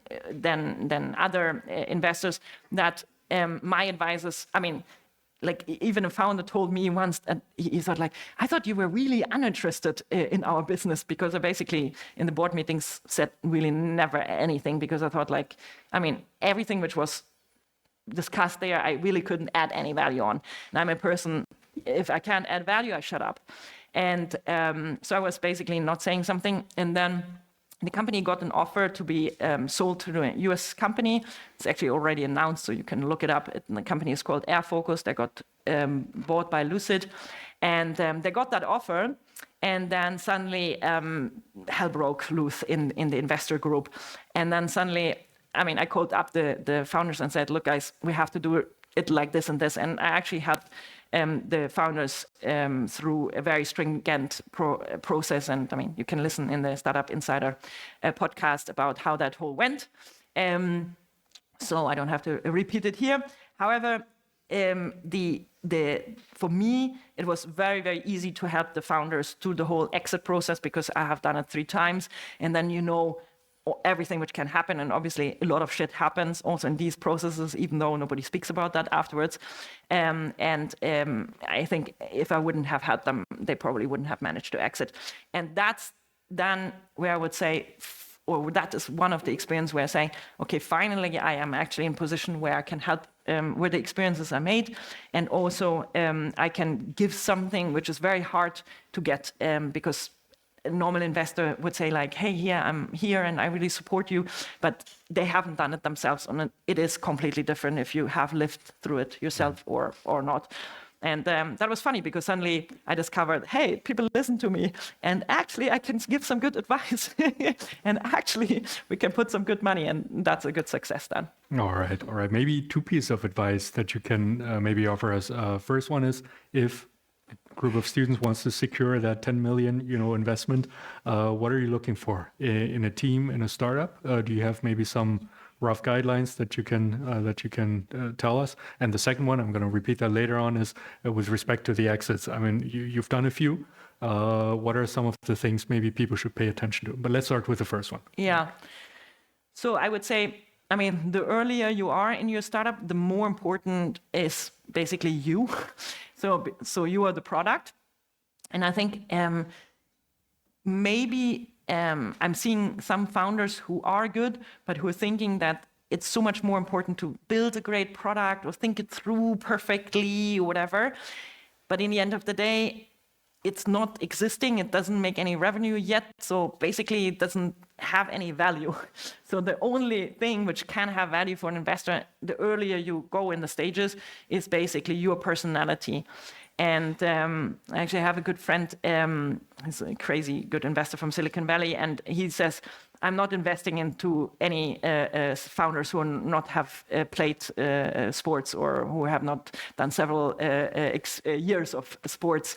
Speaker 2: other investors, that my advisors, even a founder told me once that he thought I thought you were really uninterested in our business, because I basically in the board meetings said really never anything, because I thought everything which was discussed there, I really couldn't add any value on. And I'm a person, if I can't add value, I shut up. And so I was basically not saying something. And then the company got an offer to be sold to a US company. It's actually already announced, so you can look it up. The company is called Air Focus. They got bought by Lucid. And they got that offer. And then suddenly hell broke loose in the investor group. And then suddenly, I called up the founders and said, look, guys, we have to do it like this and this. And I actually had the founders through a very stringent process. And you can listen in the Startup Insider podcast about how that whole went. So I don't have to repeat it here. However, for me, it was very, very easy to help the founders through the whole exit process, because I have done it 3 times. And then everything which can happen, and obviously a lot of shit happens also in these processes, even though nobody speaks about that afterwards. I think if I wouldn't have had them, they probably wouldn't have managed to exit. And that's then where I would say, or that is one of the experiences where I say, okay, finally I am actually in a position where I can help where the experiences are made, and also I can give something which is very hard to get, because a normal investor would say hey, I'm here and I really support you, but they haven't done it themselves. And it is completely different if you have lived through it yourself or not. And that was funny, because suddenly I discovered, hey, people listen to me, and actually I can give some good advice, and actually we can put some good money, and that's a good success then.
Speaker 1: All right. Maybe 2 pieces of advice that you can maybe offer us. First one is, if group of students wants to secure that 10 million, investment, what are you looking for in a team, in a startup? Do you have maybe some rough guidelines that you can tell us? And the second one, I'm going to repeat that later on, is with respect to the exits. You've done a few. What are some of the things maybe people should pay attention to? But let's start with the first one.
Speaker 2: Yeah. So I would say, the earlier you are in your startup, the more important is basically you. So you are the product. And I think maybe I'm seeing some founders who are good, but who are thinking that it's so much more important to build a great product or think it through perfectly or whatever. But in the end of the day, it's not existing. It doesn't make any revenue yet. So basically it doesn't have any value. So the only thing which can have value for an investor, the earlier you go in the stages, is basically your personality. And I actually have a good friend, he's a crazy good investor from Silicon Valley, and he says, I'm not investing into any founders who not have played sports or who have not done several years of sports.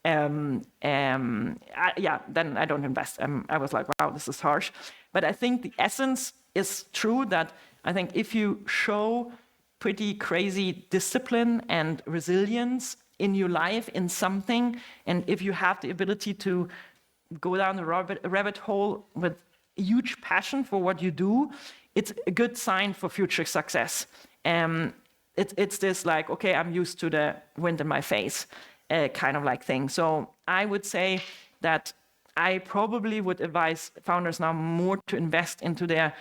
Speaker 2: Then I don't invest. I was like, wow, this is harsh. But I think the essence is true, that I think if you show pretty crazy discipline and resilience in your life in something, and if you have the ability to go down the rabbit hole with huge passion for what you do, it's a good sign for future success. It's this like, okay, I'm used to the wind in my face kind of like thing. So I would say that I probably would advise founders now more to invest into their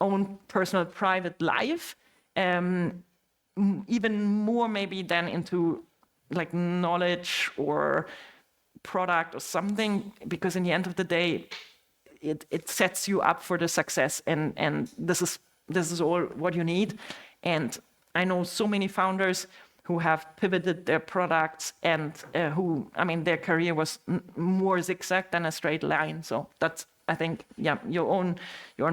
Speaker 2: own personal private life, even more maybe than into like knowledge or product or something, because in the end of the day, it sets you up for the success, and this is all what you need. And I know so many founders who have pivoted their products and their career was more zigzag than a straight line. So that's, I think, your own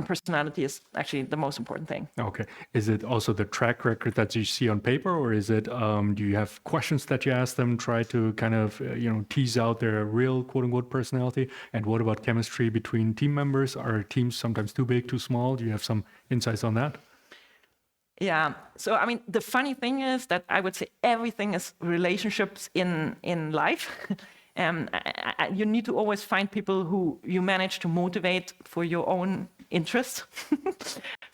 Speaker 2: personality is actually the most important thing.
Speaker 1: Okay. Is it also the track record that you see on paper, or is it, do you have questions that you ask them, try to kind of, tease out their real quote unquote personality? And what about chemistry between team members? Are teams sometimes too big, too small? Do you have some insights on that?
Speaker 2: Yeah. So, the funny thing is that I would say everything is relationships in life. You need to always find people who you manage to motivate for your own interests.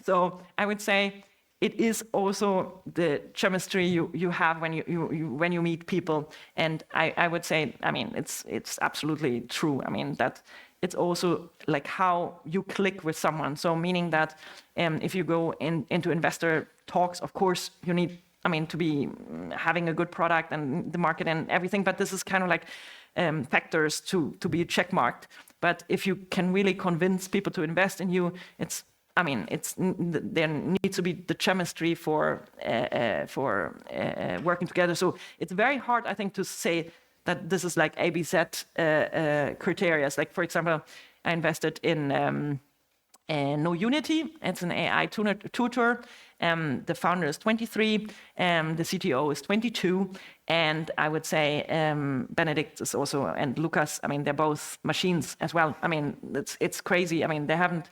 Speaker 2: So I would say it is also the chemistry you have when you meet people. And I would say, it's absolutely true. That it's also like how you click with someone. So meaning that if you go into investor talks, of course you need, to be having a good product and the market and everything, but this is kind of like factors to be checkmarked. But if you can really convince people to invest in you, there needs to be the chemistry for working together. So it's very hard, I think, to say that this is like ABZ criteria. Like, for example, I invested in No Unity. It's an AI tutor. The founder is 23, the CTO is 22, and I would say Benedict is also, and Lucas, they're both machines as well. It's crazy. They haven't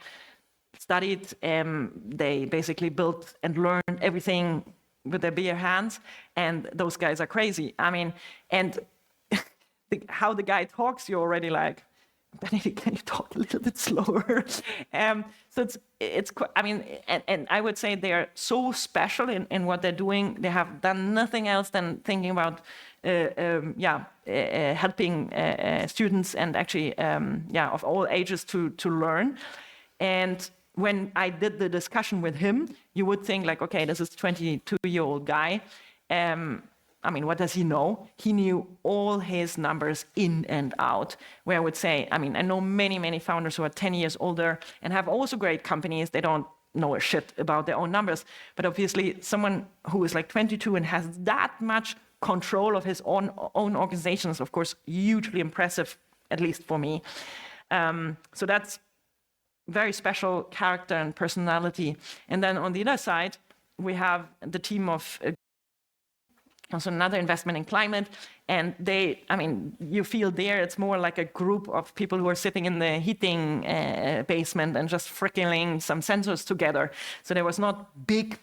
Speaker 2: studied. They basically built and learned everything with their bare hands, and those guys are crazy. And how the guy talks, you're already like, Benedict, can you talk a little bit slower? So it's and I would say they are so special in what they're doing. They have done nothing else than thinking about helping students and actually of all ages to learn. And when I did the discussion with him, you would think like, okay, this is a 22-year-old guy. What does he know? He knew all his numbers in and out. Where I would say, I know many founders who are 10 years older and have also great companies. They don't know a shit about their own numbers. But obviously, someone who is like 22 and has that much control of his own organization is, of course, hugely impressive, at least for me. So that's very special character and personality. And then on the other side, we have the team of also another investment in climate, and they, you feel there it's more like a group of people who are sitting in the heating basement and just frickling some sensors together. So there was not big,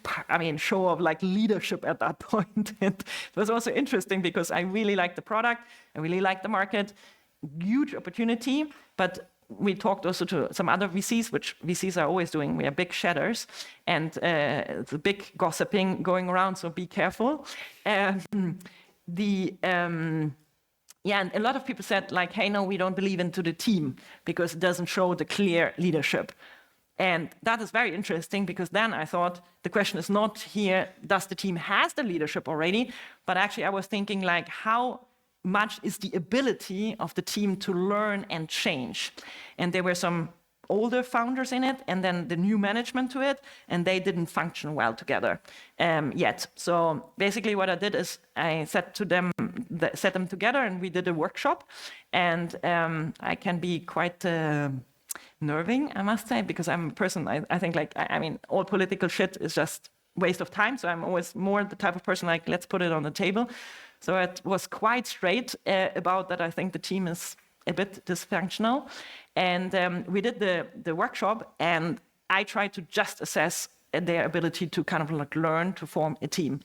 Speaker 2: show of like leadership at that point. And it was also interesting because I really liked the product, I really liked the market, huge opportunity, but we talked also to some other VCs, which VCs are always doing. We are big shadows, and it's a big gossiping going around, so be careful. And a lot of people said like, hey, no, we don't believe into the team because it doesn't show the clear leadership. And that is very interesting because then I thought the question is not here, does the team has the leadership already? But actually I was thinking like, how much is the ability of the team to learn and change. And there were some older founders in it, and then the new management to it, and they didn't function well together yet. So basically what I did is I set them together, and we did a workshop. And I can be quite nerving, I must say, because I'm a person, I think like, I mean, all political shit is just waste of time. So I'm always more the type of person like, let's put it on the table. So it was quite straight about that. I think the team is a bit dysfunctional. And we did the workshop, and I tried to just assess their ability to kind of like learn to form a team.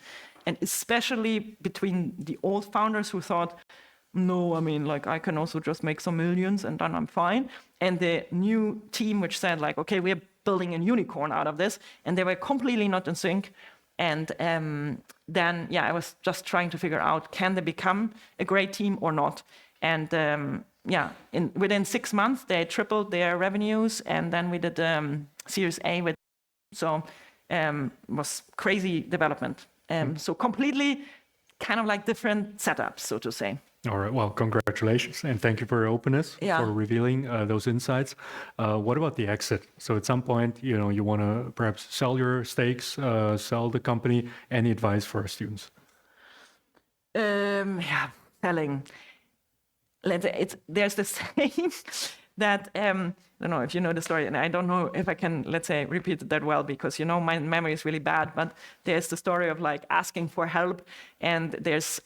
Speaker 2: And especially between the old founders who thought, no, I mean, like I can also just make some millions and then I'm fine. And the new team, which said like, okay, we're building a unicorn out of this. And they were completely not in sync. And then, yeah, I was just trying to figure out, can they become a great team or not? And yeah, within 6 months, they tripled their revenues. And then we did Series A with, so was crazy development. So completely kind of like different setups, so to say.
Speaker 1: All right. Well, congratulations. And thank you for your openness, for revealing those insights. What about the exit? So at some point, you know, you want to perhaps sell your stakes, sell the company. Any advice for our students?
Speaker 2: Yeah, selling. There's the saying that, I don't know if you know the story, and I don't know if I can, let's say, repeat it that well, because, you know, my memory is really bad, but there's the story of like asking for help, and there's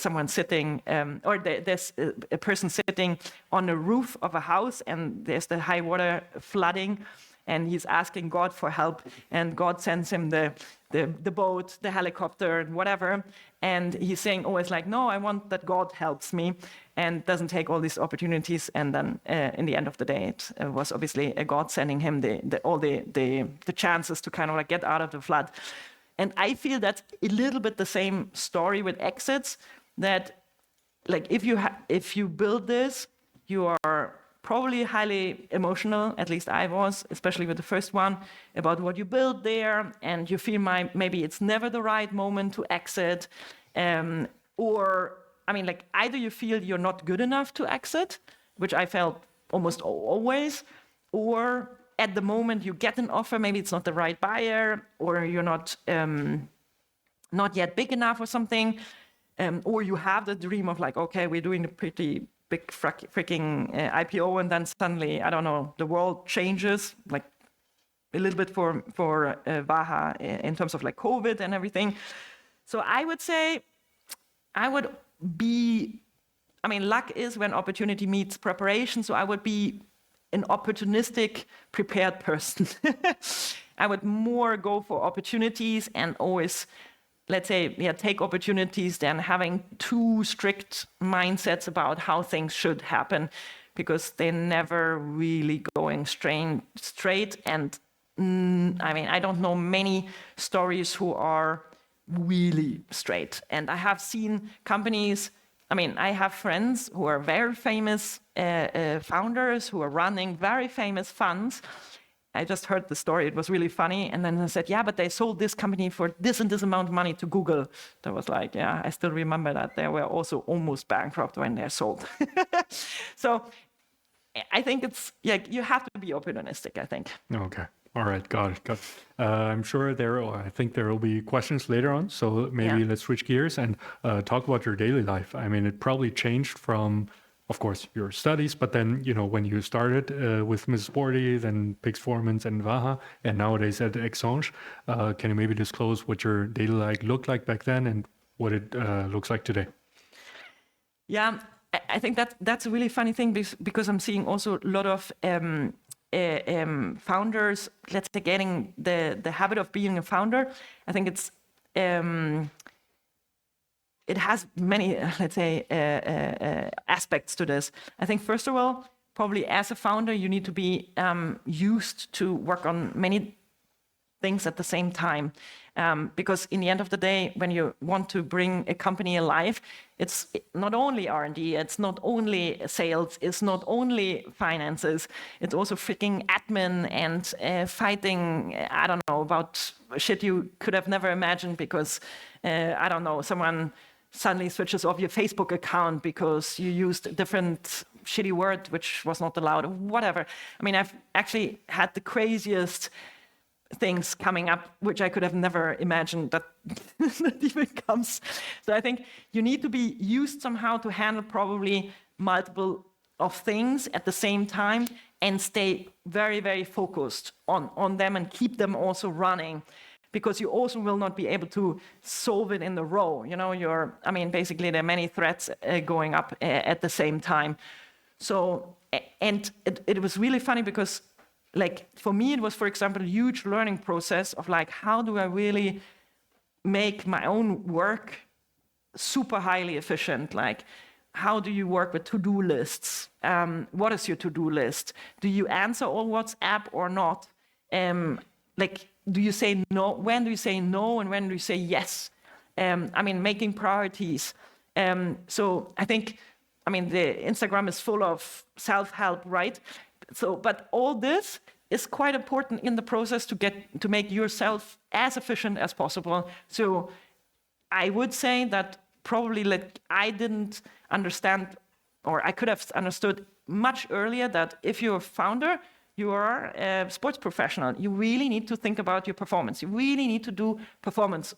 Speaker 2: someone sitting, or there's a person sitting on the roof of a house, and there's the high water flooding, and he's asking God for help, and God sends him the boat, the helicopter, and whatever. And he's saying always like, no, I want that God helps me, and doesn't take all these opportunities. And then in the end of the day, it was obviously a God sending him all the chances to kind of like get out of the flood. And I feel that's a little bit the same story with exits, that like if you build this, you are probably highly emotional, at least I was, especially with the first one, about what you build there, and you feel maybe it's never the right moment to exit, or, I mean, like either you feel you're not good enough to exit, which I felt almost always, or at the moment you get an offer, maybe it's not the right buyer, or you're not yet big enough or something, or you have the dream of like, okay, we're doing a pretty big freaking IPO, and then suddenly, I don't know, the world changes, like a little bit for Vaha in terms of like COVID and everything. So I would say, luck is when opportunity meets preparation. So I would be an opportunistic, prepared person. I would more go for opportunities and always, let's say, take opportunities than having too strict mindsets about how things should happen, because they're never really going straight. And I don't know many stories who are really straight. And I have seen companies, I have friends who are very famous founders who are running very famous funds. I just heard the story, it was really funny. And then I said, yeah, but they sold this company for this and this amount of money to Google. That was like, yeah, I still remember that. They were also almost bankrupt when they're sold. So I think it's, you have to be opportunistic, I think.
Speaker 1: Okay. All right. Got it. I'm sure I think there will be questions later on. So maybe let's switch gears and talk about your daily life. It probably changed from, of course, your studies, but then, when you started with Ms. Sporty, then Pixformance and Vaha, and nowadays at XAnge, can you maybe disclose what your daily life looked like back then and what it looks like today?
Speaker 2: Yeah, I think that's a really funny thing, because I'm seeing also a lot of founders, let's say, getting the habit of being a founder. I think it's it has many, let's say, aspects to this. I think, first of all, probably as a founder, you need to be used to work on many things at the same time. Because in the end of the day, when you want to bring a company alive, it's not only R&D, it's not only sales, it's not only finances, it's also freaking admin and fighting, I don't know, about shit you could have never imagined because, I don't know, someone suddenly switches off your Facebook account because you used a different shitty word which was not allowed, or whatever. I mean, I've actually had the craziest things coming up which I could have never imagined that that even comes. So I think you need to be used somehow to handle probably multiple of things at the same time and stay very, very focused on them and keep them also running, because you also will not be able to solve it in the row. You know, basically there are many threats going up at the same time. So, and it was really funny because, like, for me, it was, for example, a huge learning process of like, how do I really make my own work super highly efficient? Like, how do you work with to-do lists? What is your to-do list? Do you answer all WhatsApp or not? Do you say no? When do you say no and when do you say yes? Making priorities. So I think, the Instagram is full of self-help, right? So, but all this is quite important in the process to make yourself as efficient as possible. So I would say that probably I didn't understand, or I could have understood much earlier, that if you're a founder, you are a sports professional, you really need to think about your performance. You really need to do performance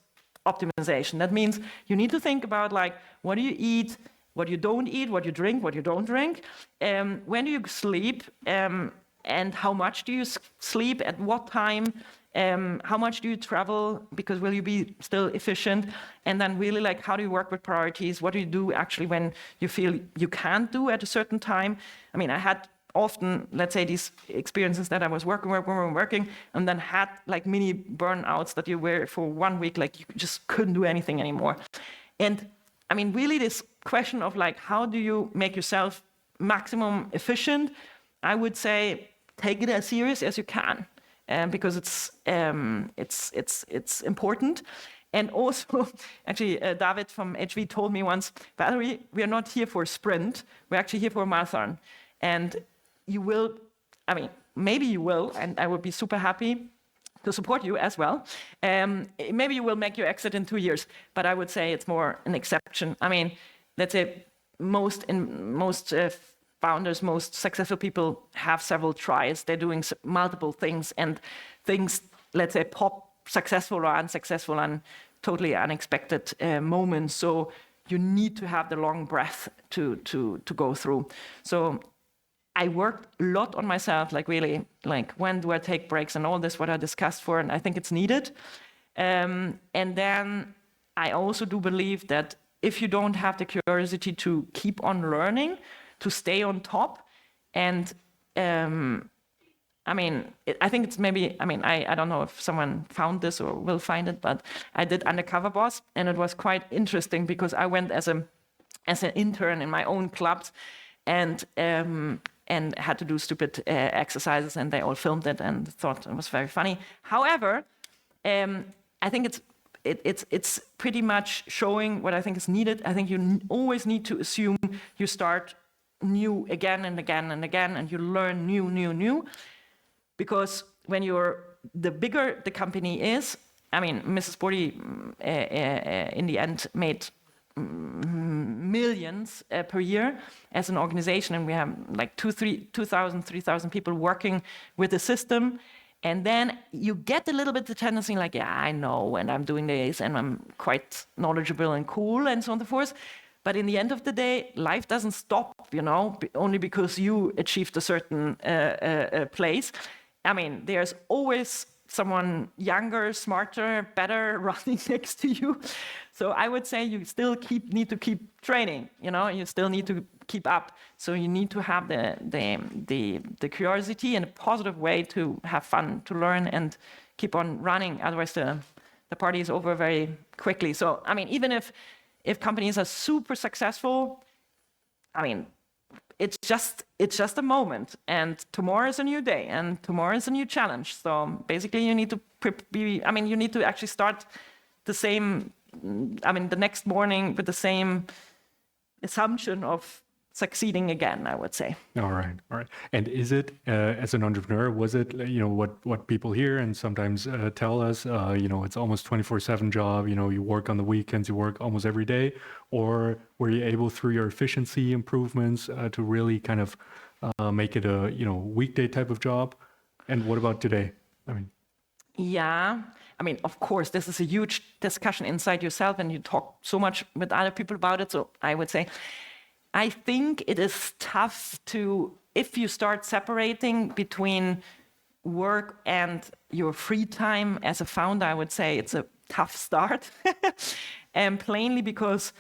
Speaker 2: optimization. That means you need to think about, like, what do you eat, what you don't eat, what you drink, what you don't drink, when do you sleep, and how much do you sleep, at what time, how much do you travel, because will you be still efficient? And then really, like, how do you work with priorities? What do you do actually when you feel you can't do at a certain time? I had often, let's say, these experiences that I was working, and then had like mini burnouts that you were for 1 week, like you just couldn't do anything anymore. And really this question of like, how do you make yourself maximum efficient? I would say take it as serious as you can, because it's important. And also, actually, David from HV told me once, Valerie, we are not here for a sprint. We're actually here for a marathon. And you will, maybe you will, and I would be super happy to support you as well. Maybe you will make your exit in 2 years, but I would say it's more an exception. Let's say most founders, most successful people have several tries. They're doing multiple things, and things, let's say, pop successful or unsuccessful and totally unexpected moments. So you need to have the long breath to go through. So I worked a lot on myself, like really, like when do I take breaks and all this, what I discussed for, and I think it's needed. And then I also do believe that if you don't have the curiosity to keep on learning, to stay on top, and I think it's maybe, I don't know if someone found this or will find it, but I did Undercover Boss, and it was quite interesting because I went as an intern in my own clubs, and had to do stupid exercises, and they all filmed it and thought it was very funny. However, I think it's pretty much showing what I think is needed. I think you always need to assume you start new again and again and again, and you learn new. Because when the bigger the company is, Mrs. Sporty in the end made millions per year as an organization, and we have like 2,000, 3,000 people working with the system. And then you get a little bit the tendency like, yeah, I know, and I'm doing this, and I'm quite knowledgeable and cool, and so on and so forth. But in the end of the day, life doesn't stop, only because you achieved a certain place. There's always someone younger, smarter, better running next to you. So I would say you still need to keep training. You still need to keep up. So you need to have the curiosity in a positive way to have fun, to learn, and keep on running. Otherwise, the party is over very quickly. So even if companies are super successful, it's just a moment, and tomorrow is a new day, and tomorrow is a new challenge. So basically, you need to you need to actually start the same, the next morning with the same assumption of succeeding again, I would say.
Speaker 1: All right, all right. And is it, as an entrepreneur, was it, what people hear and sometimes tell us, it's almost 24/7 job, you work on the weekends, you work almost every day, or were you able through your efficiency improvements to really kind of make it a, weekday type of job? And what about today?
Speaker 2: Yeah, of course, this is a huge discussion inside yourself and you talk so much with other people about it. So I would say, I think it is tough if you start separating between work and your free time as a founder, I would say it's a tough start. And plainly because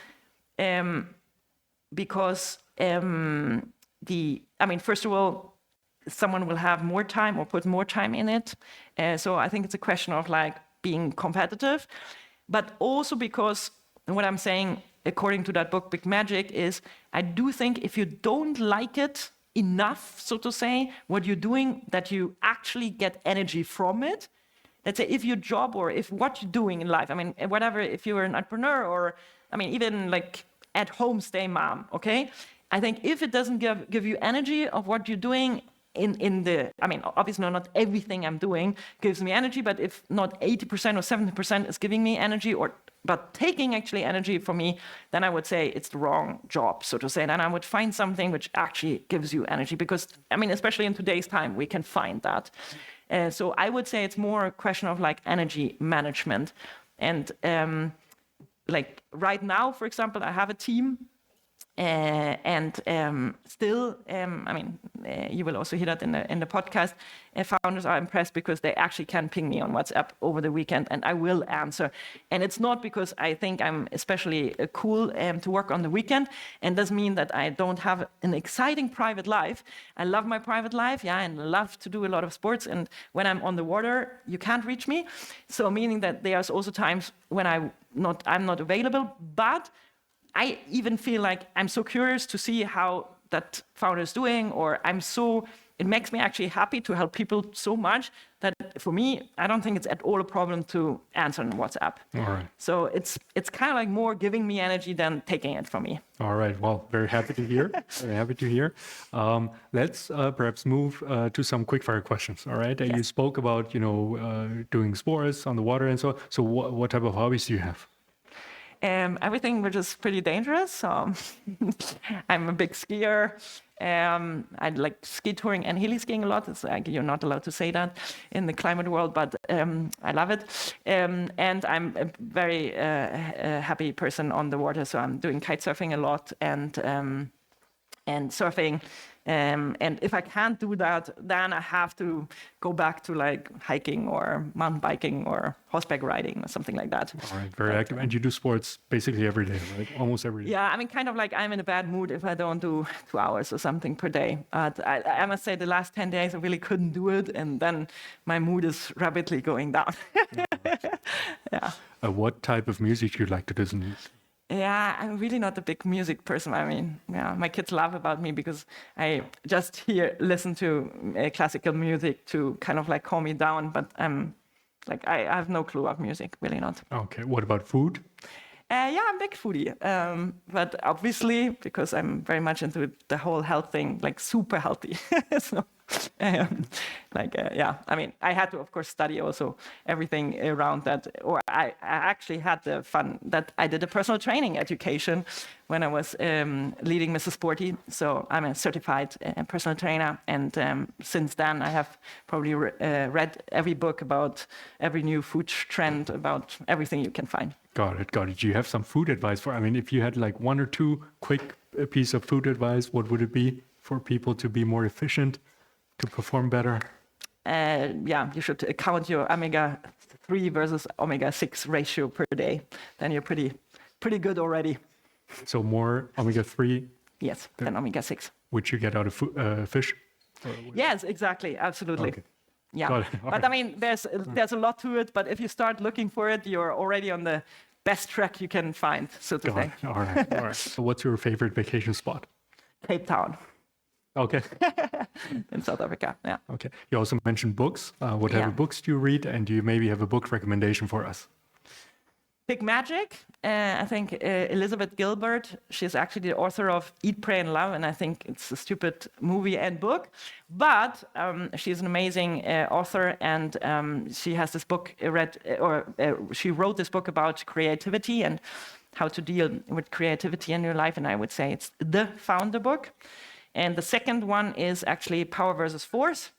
Speaker 2: first of all, someone will have more time or put more time in it. So I think it's a question of like being competitive, but also because what I'm saying, according to that book, Big Magic, is I do think if you don't like it enough, so to say, what you're doing, that you actually get energy from it. Let's say if your job or if what you're doing in life, whatever, if you're an entrepreneur or, even like at home stay mom, okay? I think if it doesn't give you energy of what you're doing obviously not everything I'm doing gives me energy, but if not 80% or 70% is giving me energy but taking actually energy from me, then I would say it's the wrong job, so to say. Then I would find something which actually gives you energy because, especially in today's time, we can find that. So I would say it's more a question of like energy management. And like right now, for example, I have a team still, you will also hear that in the podcast. Founders are impressed because they actually can ping me on WhatsApp over the weekend, and I will answer. And it's not because I think I'm especially cool to work on the weekend, and doesn't mean that I don't have an exciting private life. I love my private life, and I love to do a lot of sports. And when I'm on the water, you can't reach me. So meaning that there's also times when I'm not available, but I even feel like I'm so curious to see how that founder is doing, or it makes me actually happy to help people so much that for me, I don't think it's at all a problem to answer on WhatsApp.
Speaker 1: All right.
Speaker 2: So it's kind of like more giving me energy than taking it from me.
Speaker 1: All right. Well, very happy to hear. Very happy to hear. Let's perhaps move to some quickfire questions. All right.
Speaker 2: Yes.
Speaker 1: You spoke about, doing sports on the water and so on. So what type of hobbies do you have?
Speaker 2: Everything which is pretty dangerous. So I'm a big skier. I like ski touring and heli skiing a lot. It's like you're not allowed to say that in the climate world, but I love it. And I'm a very happy person on the water. So I'm doing kite surfing a lot and surfing. And if I can't do that, then I have to go back to like hiking or mountain biking or horseback riding or something like that.
Speaker 1: All right, very active. And you do sports basically every day, right? Almost every day.
Speaker 2: Yeah, kind of like I'm in a bad mood if I don't do 2 hours or something per day. I must say the last 10 days I really couldn't do it. And then my mood is rapidly going down. Yeah.
Speaker 1: What type of music do you like to listen to?
Speaker 2: Yeah, I'm really not a big music person. My kids laugh about me because I just listen to classical music to kind of like calm me down. But I have no clue of music, really not.
Speaker 1: Okay, what about food?
Speaker 2: Yeah, I'm a big foodie. But obviously, because I'm very much into the whole health thing, like super healthy. So, I had to, of course, study also everything around that. Or I actually had the fun that I did a personal training education when I was leading Mrs. Sporty. So I'm a certified personal trainer. And since then, I have probably read every book about every new food trend, about everything you can find.
Speaker 1: Got it. Do you have some food advice if you had like one or two quick piece of food advice, what would it be for people to be more efficient, to perform better?
Speaker 2: You should count your omega-3 versus omega-6 ratio per day. Then you're pretty good already.
Speaker 1: So more omega-3?
Speaker 2: Yes, than omega-6.
Speaker 1: Which you get out of fish?
Speaker 2: Yes, exactly. Absolutely.
Speaker 1: Okay.
Speaker 2: Yeah, but there's a lot to it. But if you start looking for it, you're already on the best track you can find, so to say.
Speaker 1: All right. So what's your favorite vacation spot?
Speaker 2: Cape Town.
Speaker 1: Okay.
Speaker 2: In South Africa, yeah.
Speaker 1: Okay. You also mentioned books. What type of books do you read? And do you maybe have a book recommendation for us?
Speaker 2: Big Magic. I think Elizabeth Gilbert, she's actually the author of Eat, Pray, and Love, and I think it's a stupid movie and book. But she's an amazing author, and she has this book she wrote this book about creativity and how to deal with creativity in your life, and I would say it's the founder book. And the second one is actually Power versus Force.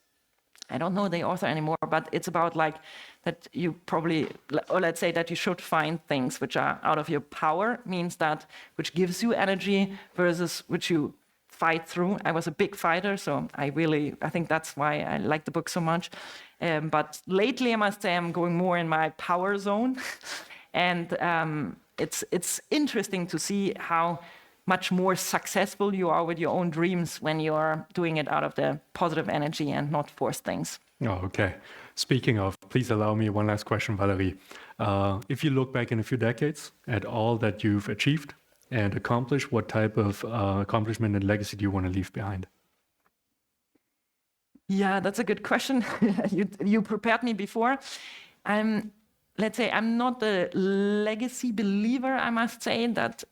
Speaker 2: I don't know the author anymore, but it's about like that you probably, or let's say that you should find things which are out of your power, means that which gives you energy versus which you fight through. I was a big fighter, so I think that's why I like the book so much. But lately, I must say, I'm going more in my power zone. And it's interesting to see how much more successful you are with your own dreams when you are doing it out of the positive energy and not forced things.
Speaker 1: Oh, okay. Speaking of, please allow me one last question, Valerie. If you look back in a few decades at all that you've achieved and accomplished, what type of accomplishment and legacy do you want to leave behind?
Speaker 2: Yeah, that's a good question. You prepared me before. Let's say I'm not a legacy believer, I must say that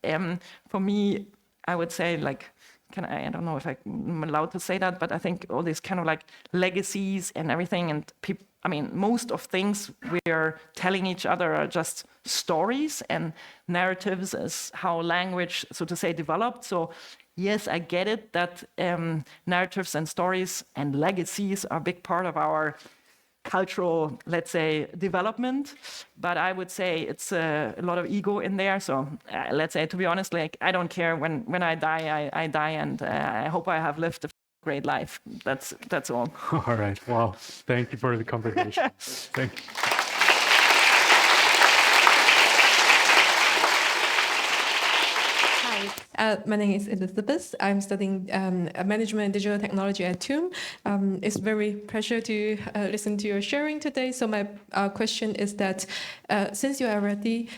Speaker 2: for me, I would say like, I don't know if I'm allowed to say that, but I think all these kind of like legacies and everything and people, I mean, most of things we are telling each other are just stories and narratives is how language, so to say, developed. So yes, I get it that narratives and stories and legacies are a big part of our cultural, let's say, development, but I would say it's a lot of ego in there. So let's say, to be honest, like I don't care when I die, I die, and I hope I have lived a great life. That's all.
Speaker 1: All right. Wow. Thank you for the conversation. Thank you.
Speaker 3: My name is Elizabeth. I'm studying management and digital technology at TUM. It's very pleasure to listen to your sharing today. So my question is that since you already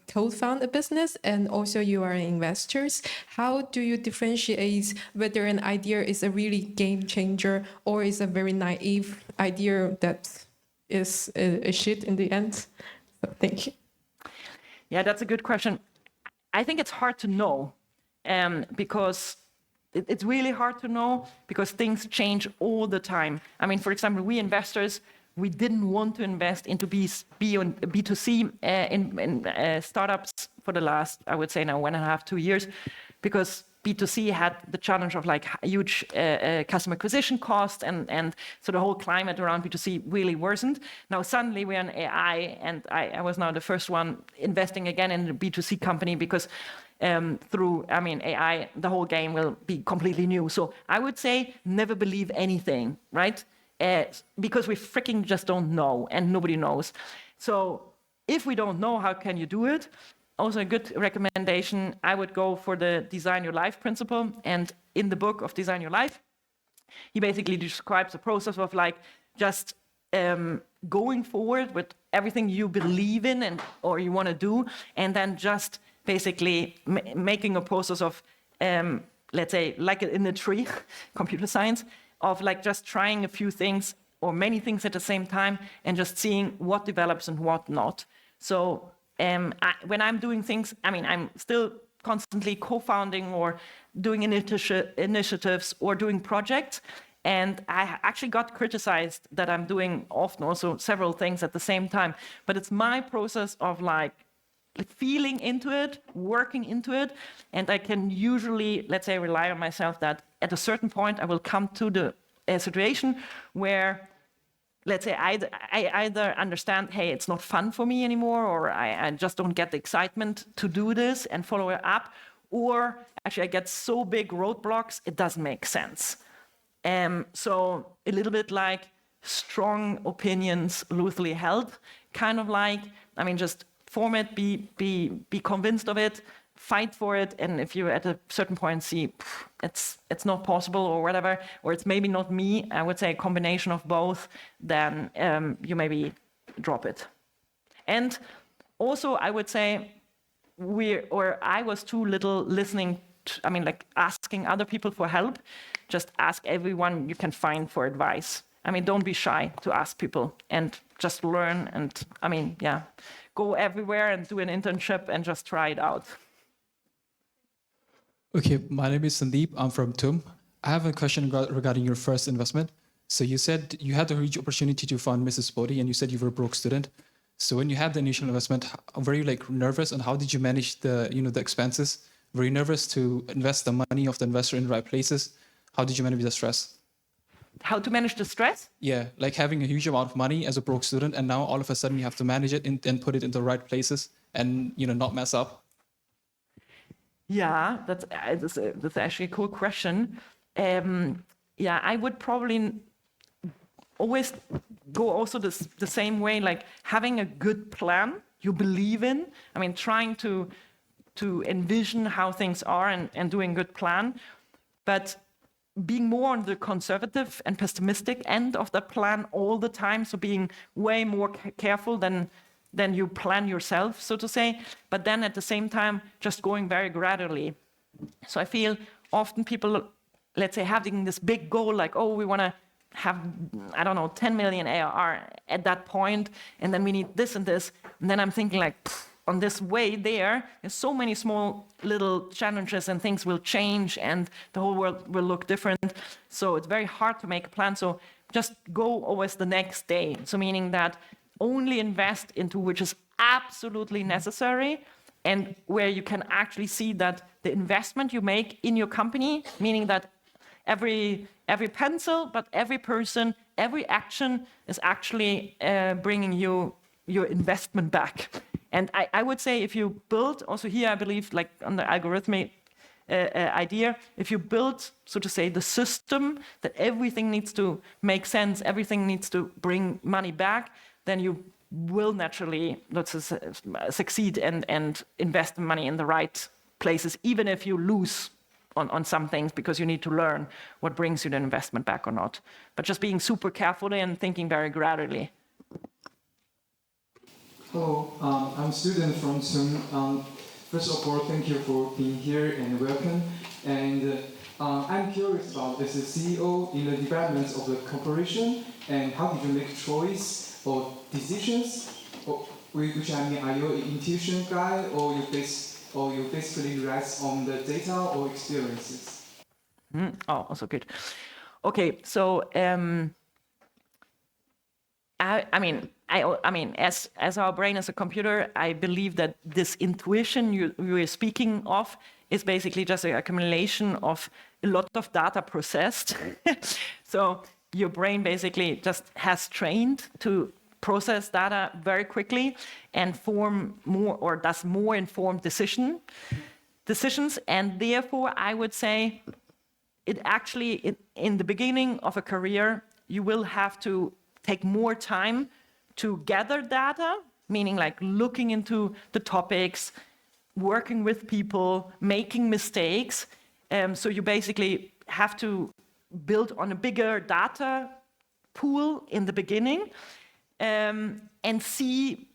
Speaker 3: co-found a business and also you are investors, how do you differentiate whether an idea is a really game changer or is a very naive idea that is a shit in the end? So, thank you.
Speaker 2: Yeah, that's a good question. I think it's hard to know because it's really hard to know because things change all the time. I mean, for example, we investors, we didn't want to invest into B2C in startups for the last, I would say now 1.5, 2 years, because B2C had the challenge of like huge customer acquisition costs, and so the whole climate around B2C really worsened. Now suddenly we're in AI, and I was now the first one investing again in a B2C company because through AI, the whole game will be completely new. So I would say never believe anything, right? Because we freaking just don't know, and nobody knows. So if we don't know, how can you do it? Also a good recommendation, I would go for the Design Your Life principle. And in the book of Design Your Life, he basically describes the process of like just going forward with everything you believe in or you want to do, and then just basically making a process of, let's say, like in a tree, computer science, of like just trying a few things or many things at the same time and just seeing what develops and what not. So when I'm doing things, I'm still constantly co-founding or doing initiatives or doing projects. And I actually got criticized that I'm doing often also several things at the same time. But it's my process of like feeling into it, working into it. And I can usually, let's say, rely on myself that at a certain point I will come to the situation where, let's say, I either understand, hey, it's not fun for me anymore, or I just don't get the excitement to do this and follow it up, or actually I get so big roadblocks, it doesn't make sense. So a little bit like strong opinions loosely held, kind of like, just form it, be convinced of it, fight for it, and if you at a certain point see it's not possible or whatever, or it's maybe not me, I would say a combination of both, then you maybe drop it. And also I would say I was too little listening to, like asking other people for help. Just ask everyone you can find for advice. Don't be shy to ask people and just learn and go everywhere and do an internship and just try it out.
Speaker 4: Okay, my name is Sandeep. I'm from TUM. I have a question regarding your first investment. So you said you had a huge opportunity to fund Mrs. Sporty, and you said you were a broke student. So when you had the initial investment, were you like nervous, and how did you manage the the expenses? Were you nervous to invest the money of the investor in the right places? How did you manage the stress?
Speaker 2: How to manage the stress?
Speaker 4: Yeah, like having a huge amount of money as a broke student, and now all of a sudden you have to manage it and put it in the right places, and not mess up.
Speaker 2: Yeah, that's actually a cool question. I would probably always go also the same way, like having a good plan you believe in. I mean, trying to envision how things are and doing a good plan, but being more on the conservative and pessimistic end of the plan all the time. So being way more careful than you plan yourself, so to say, but then at the same time, just going very gradually. So I feel often people, let's say, having this big goal, like, oh, we want to have, I don't know, 10 million ARR at that point, and then we need this and this. And then I'm thinking like, on this way there's so many small little challenges and things will change and the whole world will look different. So it's very hard to make a plan. So just go always the next day. So meaning that only invest into which is absolutely necessary and where you can actually see that the investment you make in your company, meaning that every pencil, but every person, every action is actually bringing you your investment back. And I would say if you build, also here I believe like on the algorithmic idea, if you build, so to say, the system that everything needs to make sense, everything needs to bring money back, then you will naturally, succeed and invest the money in the right places, even if you lose on some things, because you need to learn what brings you the investment back or not. But just being super carefully and thinking very gradually.
Speaker 5: Hello, I'm a student from TUM. First of all, thank you for being here and welcome. And I'm curious about as a CEO in the development of the corporation, and how did you make choice or decisions? Or, which I mean, are you an intuition guy, or you basically rest on the data or experiences?
Speaker 2: Oh, also good. Okay, so I mean, as our brain is a computer, I believe that this intuition you were speaking of is basically just an accumulation of a lot of data processed. So your brain basically just has trained to process data very quickly and form more or does more informed decisions. And therefore, I would say it actually, in the beginning of a career, you will have to take more time to gather data, meaning like looking into the topics, working with people, making mistakes. So you basically have to build on a bigger data pool in the beginning and see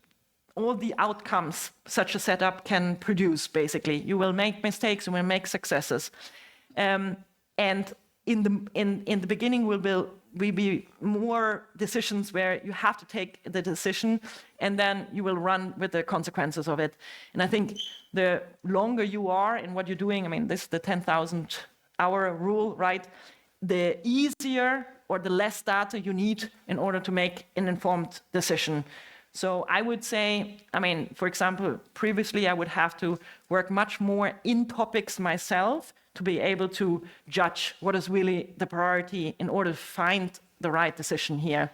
Speaker 2: all the outcomes such a setup can produce, basically. You will make mistakes, you will make successes. And in the beginning will be more decisions where you have to take the decision and then you will run with the consequences of it. And I think the longer you are in what you're doing, I mean, this is the 10,000 hour rule, right? The easier or the less data you need in order to make an informed decision. So I would say, I mean, for example, previously I would have to work much more in topics myself to be able to judge what is really the priority in order to find the right decision here.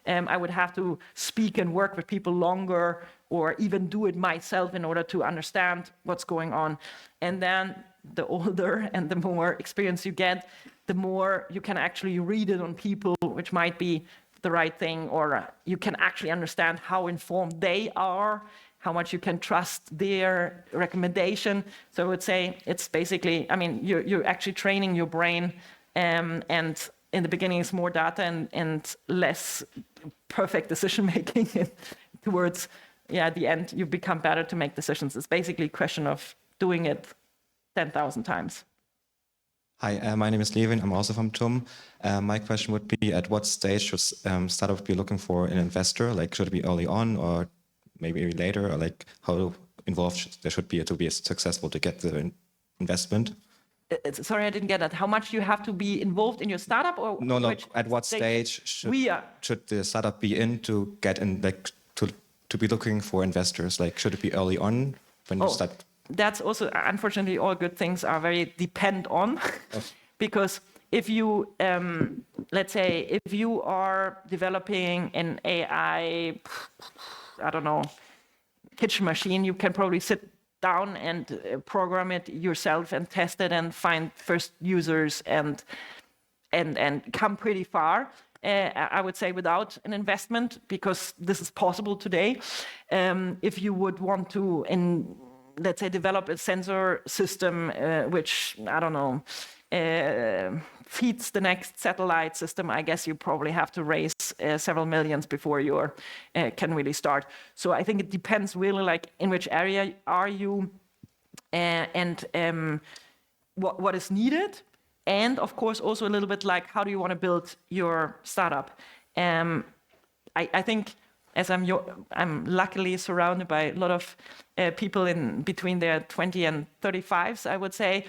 Speaker 2: I would have to speak and work with people longer or even do it myself in order to understand what's going on. And then the older and the more experience you get, the more you can actually read it on people, which might be the right thing, or you can actually understand how informed they are, how much you can trust their recommendation. So I would say it's basically, I mean, you're actually training your brain, and in the beginning it's more data and less perfect decision making. Towards the end, you become better to make decisions. It's basically a question of doing it 10,000 times.
Speaker 6: Hi, my name is Levin. I'm also from TUM. My question would be, at what stage should startup be looking for an investor? Like, should it be early on or maybe later, or like how involved there should be to be successful to get the investment?
Speaker 2: Sorry, I didn't get that. How much you have to be involved in your startup, or
Speaker 6: No.
Speaker 2: which
Speaker 6: At what stage should the startup be in to get in, like to be looking for investors? Like, should it be early on when you start?
Speaker 2: That's also, unfortunately, all good things are very depend on, because if you, let's say, if you are developing an AI, I don't know, kitchen machine, you can probably sit down and program it yourself and test it and find first users and come pretty far. I would say without an investment, because this is possible today. If you would want to, let's say, develop a sensor system which, I don't know, feeds the next satellite system, I guess you probably have to raise several millions before you can really start. So I think it depends really, like, in which area are you, and what is needed, and of course also a little bit like how do you want to build your startup. I think, as I'm luckily surrounded by a lot of people in between their 20 and 35s, I would say.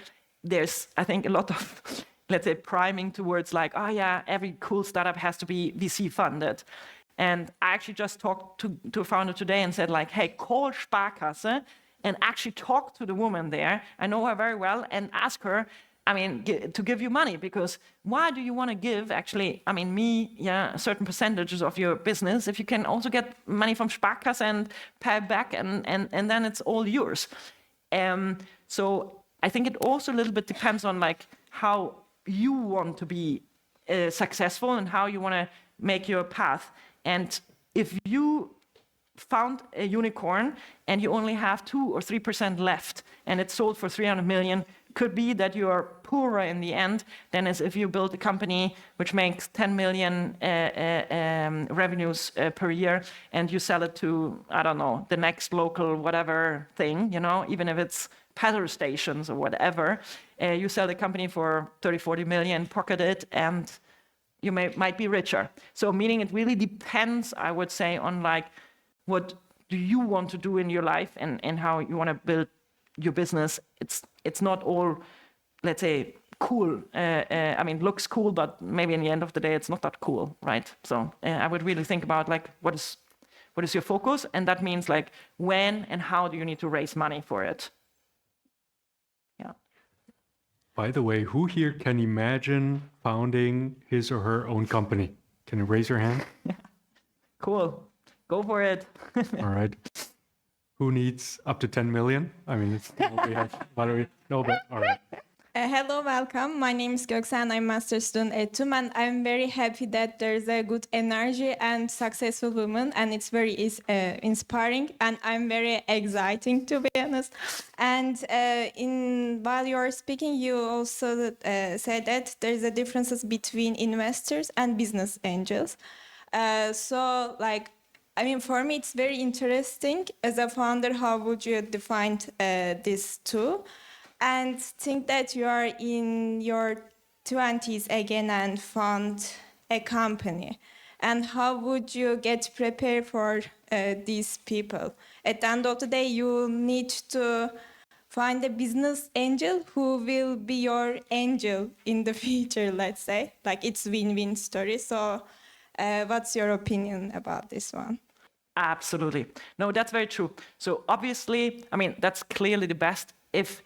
Speaker 2: There's, I think, a lot of, let's say, priming towards like, oh yeah, every cool startup has to be VC funded. And I actually just talked to a founder today and said like, hey, call Sparkasse and actually talk to the woman there. I know her very well, and ask her, to give you money, because why do you want to give actually, certain percentages of your business if you can also get money from Sparkasse and pay back and then it's all yours. So I think it also a little bit depends on like how you want to be successful and how you want to make your path. And if you found a unicorn and you only have 2 or 3% left and it's sold for 300 million, could be that you are poorer in the end than as if you build a company which makes 10 million revenues per year and you sell it to, I don't know, the next local whatever thing, even if it's petrol stations or whatever. You sell the company for 30, 40 million, pocket it, and you might be richer. So meaning it really depends, I would say, on like what do you want to do in your life and how you want to build your business. It's not all, let's say, cool. Looks cool, but maybe in the end of the day, it's not that cool, right? So I would really think about like what is your focus, and that means like when and how do you need to raise money for it. Yeah.
Speaker 1: By the way, who here can imagine founding his or her own company? Can you raise your hand?
Speaker 2: Cool. Go for it.
Speaker 1: All right. Who needs up to 10 million? It's we have Valerie. No, but all right.
Speaker 7: Hello, welcome. My name is Göksen. I'm master student at TUM, and I'm very happy that there's a good energy and successful woman, and it's very inspiring, and I'm very exciting, to be honest. And while you're speaking, you also said that there's a differences between investors and business angels. For me, it's very interesting. As a founder, how would you define these two? And think that you are in your 20s again and found a company. And how would you get prepared for these people? At the end of the day, you need to find a business angel who will be your angel in the future, let's say. Like, it's win-win story. So what's your opinion about this one?
Speaker 2: Absolutely. No, that's very true. So obviously, that's clearly the best if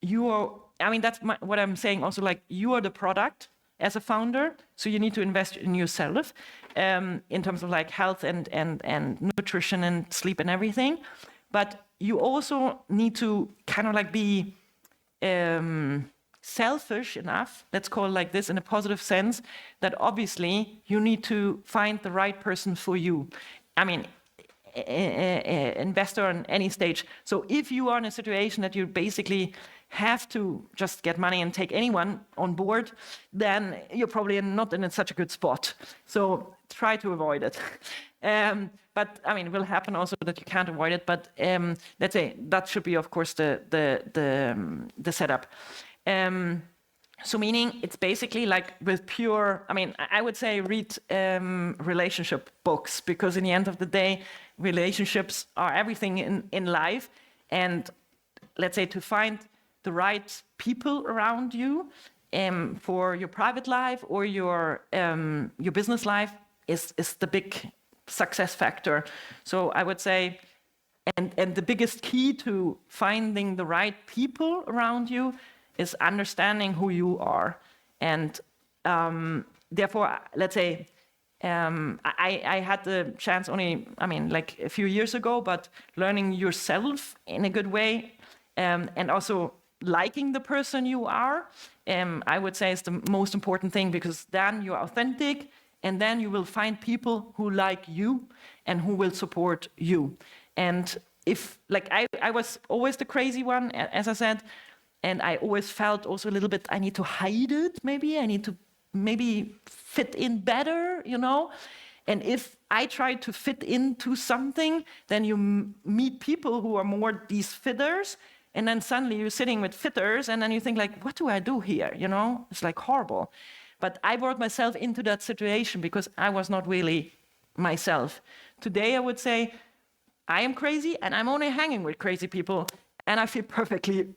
Speaker 2: you are, that's what I'm saying also, like you are the product as a founder, so you need to invest in yourself in terms of like health and nutrition and sleep and everything. But you also need to kind of like be selfish enough, let's call it like this in a positive sense, that obviously you need to find the right person for you. Investor on any stage. So if you are in a situation that you basically have to just get money and take anyone on board, then you're probably not in such a good spot. So try to avoid it. But it will happen also that you can't avoid it. But let's say that should be, of course, the setup. So meaning it's basically like with pure, I mean, I would say read relationship books, because in the end of the day, relationships are everything in life. And let's say to find the right people around you for your private life or your business life is the big success factor. So I would say, and the biggest key to finding the right people around you is understanding who you are. And therefore, let's say, I had the chance only, I mean, like a few years ago, but learning yourself in a good way, and also liking the person you are, I would say is the most important thing, because then you're authentic, and then you will find people who like you and who will support you. And if, like, I was always the crazy one, as I said, and I always felt also a little bit, I need to hide it, maybe. I need to maybe fit in better, you know? And if I try to fit into something, then you meet people who are more these fitters, and then suddenly you're sitting with fitters, and then you think like, what do I do here, you know? It's like horrible. But I brought myself into that situation because I was not really myself. Today, I would say, I am crazy, and I'm only hanging with crazy people, and I feel perfectly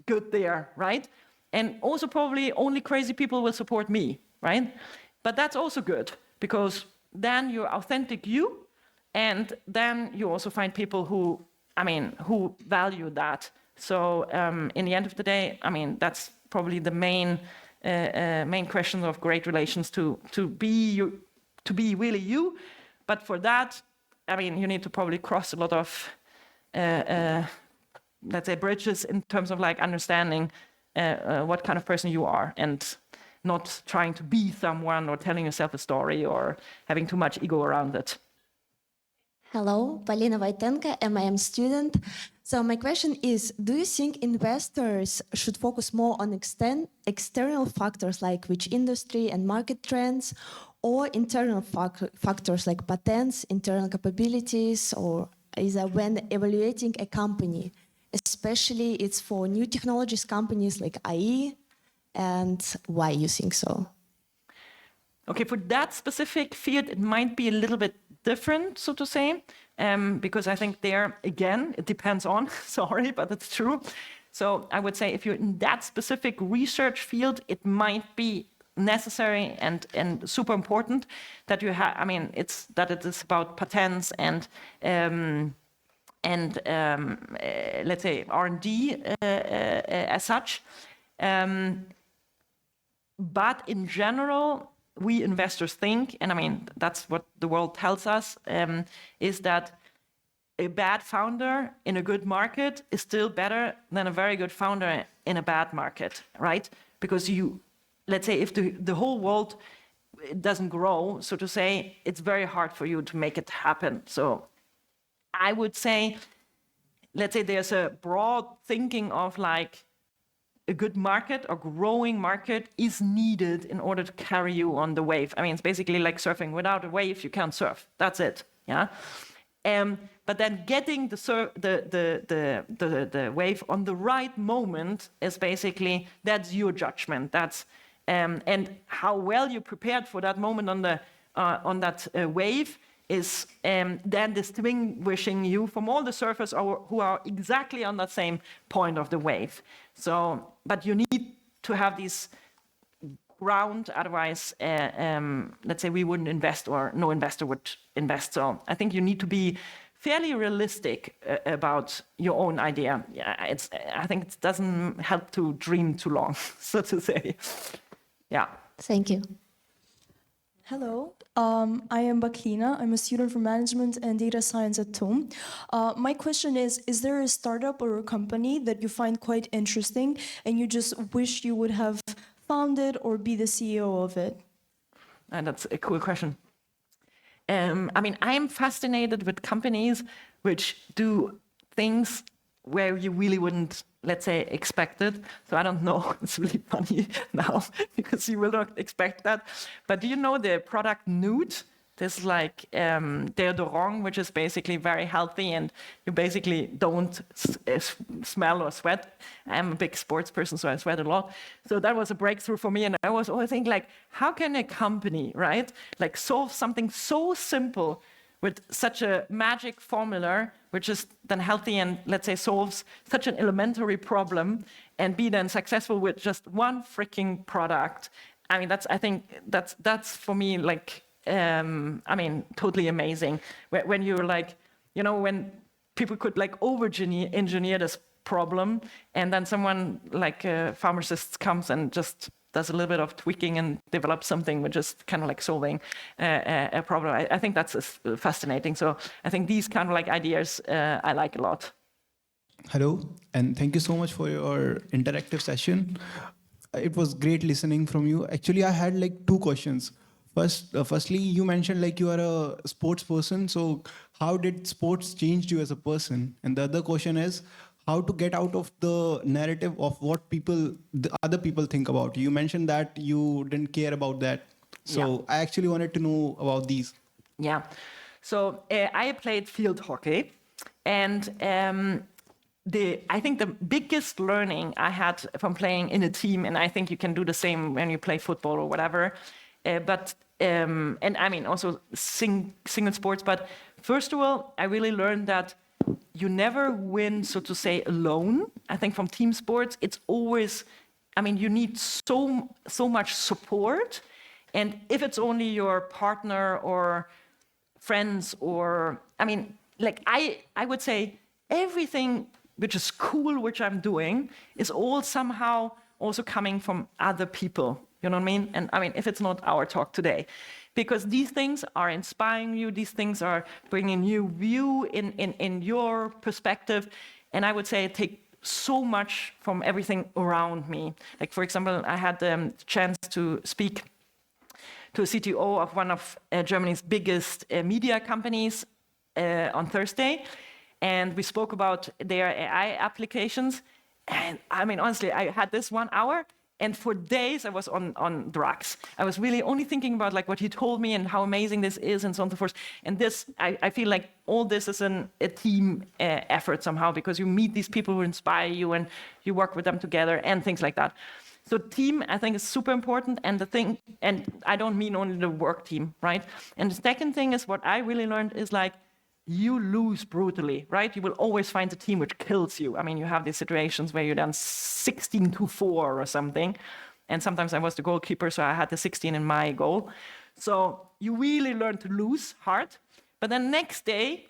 Speaker 2: good there, right? And also probably only crazy people will support me, right? But that's also good, because then you're authentic you, and then you also find people who, I mean, who value that. So in the end of the day, I mean, that's probably the main question of great relations, to be really you. But for that, I mean, you need to probably cross a lot of let's say, bridges in terms of like understanding what kind of person you are, and not trying to be someone or telling yourself a story or having too much ego around it.
Speaker 8: Hello, Polina Vaitenka, MIM student. So my question is, do you think investors should focus more on external factors like which industry and market trends, or internal factors like patents, internal capabilities, or is that when evaluating a company? Especially it's for new technologies companies like AI, and why you think so?
Speaker 2: Okay, for that specific field, it might be a little bit different, so to say, because I think there, again, it depends on, sorry, but it's true. So I would say if you're in that specific research field, it might be necessary and super important that you have, I mean, that it is about patents and let's say R&D as such. But in general, we investors think, and I mean, that's what the world tells us, is that a bad founder in a good market is still better than a very good founder in a bad market, right? Because let's say if the whole world doesn't grow, so to say, it's very hard for you to make it happen. So I would say, let's say there's a broad thinking of like a good market or growing market is needed in order to carry you on the wave. I mean, it's basically like surfing. Without a wave, you can't surf. That's it. Yeah. But then getting the wave on the right moment is basically, that's your judgment. That's and how well you prepared for that moment on that wave is then distinguishing you from all the surfers who are exactly on that same point of the wave. So, but you need to have these ground, otherwise, let's say we wouldn't invest, or no investor would invest. So I think you need to be fairly realistic about your own idea. Yeah, I think it doesn't help to dream too long, so to say. Yeah.
Speaker 8: Thank you.
Speaker 9: Hello, I am Baklina. I'm a student for management and data science at TUM. My question is there a startup or a company that you find quite interesting and you just wish you would have founded or be the CEO of it?
Speaker 2: And that's a cool question. I mean, I'm fascinated with companies which do things where you really wouldn't, let's say, expect it. So I don't know, it's really funny now because you will not expect that. But do you know the product Nude? This is like deodorant, which is basically very healthy, and you basically don't smell or sweat. I'm a big sports person, so I sweat a lot. So that was a breakthrough for me, and I was always thinking, like, how can a company, right, like solve something so simple with such a magic formula, which is then healthy and, let's say, solves such an elementary problem, and be then successful with just one freaking product. I mean, I think that's for me, like, totally amazing. When you're like, when people could like over-engineer this problem, and then someone like a pharmacist comes and just does a little bit of tweaking and develops something which is kind of like solving a problem. I think that's fascinating. So I think these kind of like ideas I like a lot.
Speaker 10: Hello, and thank you so much for your interactive session. It was great listening from you. Actually, I had like 2 questions. Firstly, you mentioned like you are a sports person. So how did sports change you as a person? And the other question is how to get out of the narrative of what the other people think about you. You mentioned that you didn't care about that. So I actually wanted to know about these.
Speaker 2: Yeah. So I played field hockey, and I think the biggest learning I had from playing in a team, and I think you can do the same when you play football or whatever, and I mean also single sports. But first of all, I really learned that you never win, so to say, alone. I think from team sports, it's always, you need so much support. And if it's only your partner or friends or, I would say everything which is cool, which I'm doing, is all somehow also coming from other people. You know what I mean? And if it's not our talk today, because these things are inspiring you, these things are bringing new view in your perspective. And I would say it takes so much from everything around me. Like, for example, I had the chance to speak to a CTO of one of Germany's biggest media companies on Thursday. And we spoke about their AI applications. And honestly, I had this 1 hour, and for days I was on drugs. I was really only thinking about like what he told me and how amazing this is and so on and so forth. And this, I feel like all this is a team effort somehow, because you meet these people who inspire you and you work with them together and things like that. So team, I think, is super important. And I don't mean only the work team, right? And the second thing is what I really learned is like, you lose brutally, right? You will always find a team which kills you. You have these situations where you're down 16-4 or something. And sometimes I was the goalkeeper, so I had the 16 in my goal. So you really learn to lose hard. But then next day,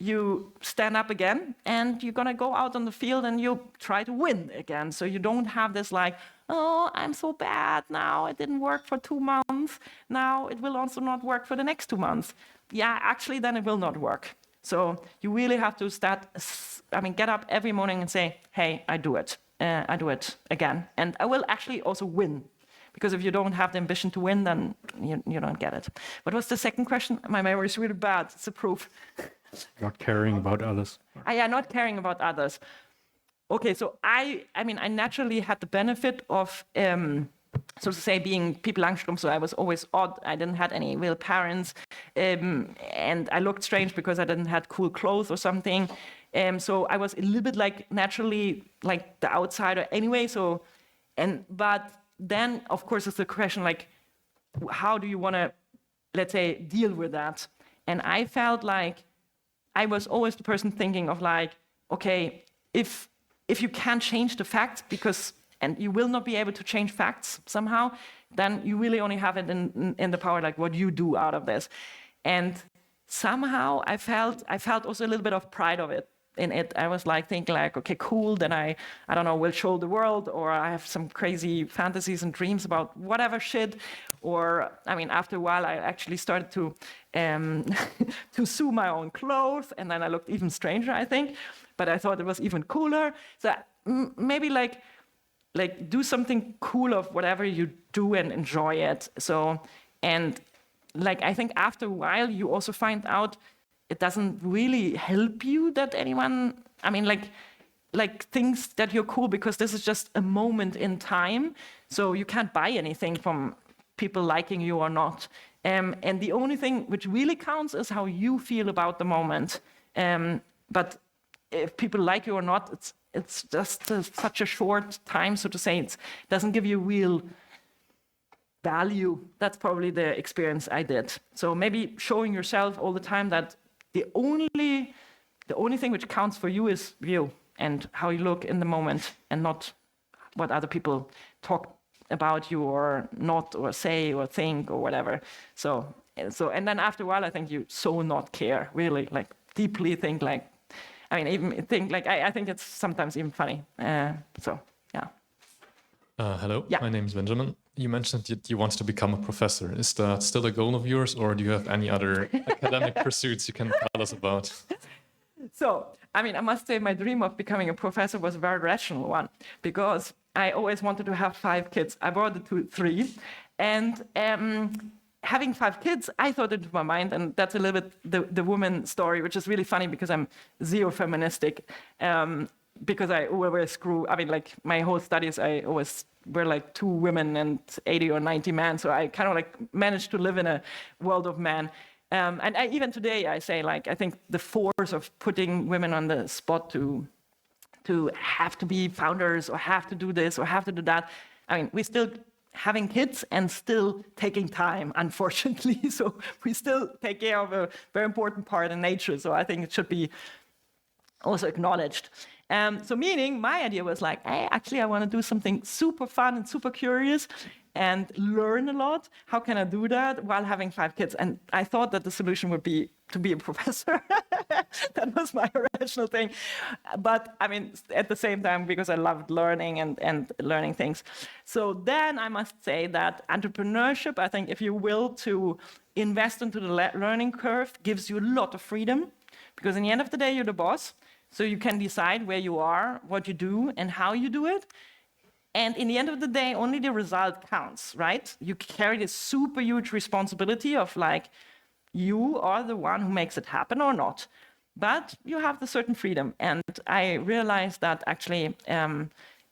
Speaker 2: you stand up again, and you're going to go out on the field and you try to win again. So you don't have this like, oh, I'm so bad now. It didn't work for 2 months. Now it will also not work for the next 2 months. Yeah, actually, then it will not work. So you really have to get up every morning and say, hey, I do it. I do it again. And I will actually also win. Because if you don't have the ambition to win, then you don't get it. What was the second question? My memory is really bad. It's a proof.
Speaker 1: Not caring about others.
Speaker 2: Yeah, not caring about others. Okay, so I naturally had the benefit of, so to say, being people Langstrom, so I was always odd. I didn't have any real parents, and I looked strange because I didn't have cool clothes or something. So I was a little bit like naturally like the outsider anyway. But then of course it's the question like, how do you want to, let's say, deal with that? And I felt like I was always the person thinking of like, okay, if you can't change the facts and you will not be able to change facts somehow, then you really only have it in the power, like what you do out of this. And somehow I felt also a little bit of pride of it in it. I was like thinking like, okay, cool, then I don't know, will show the world, or I have some crazy fantasies and dreams about whatever shit. Or, after a while I actually started to to sew my own clothes, and then I looked even stranger, I think. But I thought it was even cooler. So maybe like do something cool of whatever you do and enjoy it. So, and like I think after a while you also find out it doesn't really help you that anyone, like thinks that you're cool, because this is just a moment in time. So you can't buy anything from people liking you or not. And the only thing which really counts is how you feel about the moment. But if people like you or not, it's just such a short time, so to say. It doesn't give you real value. That's probably the experience I did. So maybe showing yourself all the time that the only thing which counts for you is you and how you look in the moment, and not what other people talk about you or not, or say or think or whatever. So and then after a while, I think you so not care, really, like deeply think like, I mean, even think like, I think it's sometimes even funny. So, yeah.
Speaker 11: Hello,
Speaker 2: Yeah.
Speaker 11: my name is Benjamin. You mentioned that you want to become a professor. Is that still a goal of yours, or do you have any other academic pursuits you can tell us about?
Speaker 2: So, I mean, I must say my dream of becoming a professor was a very rational one, because I always wanted to have 5 kids. I brought it to 3. And having 5 kids, I thought into my mind, and that's a little bit the woman story, which is really funny because I'm zero feministic. Because I always like my whole studies, I always were like 2 women and 80 or 90 men. So I kind of like managed to live in a world of men. And even today, I say, like, I think the force of putting women on the spot to have to be founders or have to do this or have to do that. I mean, we're still having kids and still taking time, unfortunately. So we still take care of a very important part in nature. So I think it should be also acknowledged. So meaning my idea was like, hey, actually I want to do something super fun and super curious and learn a lot. How can I do that while having 5 kids? And I thought that the solution would be to be a professor. That was my original thing. But I mean, at the same time, because I loved learning and learning things. So then I must say that entrepreneurship, I think if you will to invest into the learning curve, gives you a lot of freedom. Because in the end of the day, you're the boss. So you can decide where you are, what you do, and how you do it. And in the end of the day, only the result counts, right? You carry this super huge responsibility of like, you are the one who makes it happen or not. But you have the certain freedom. And I realized that actually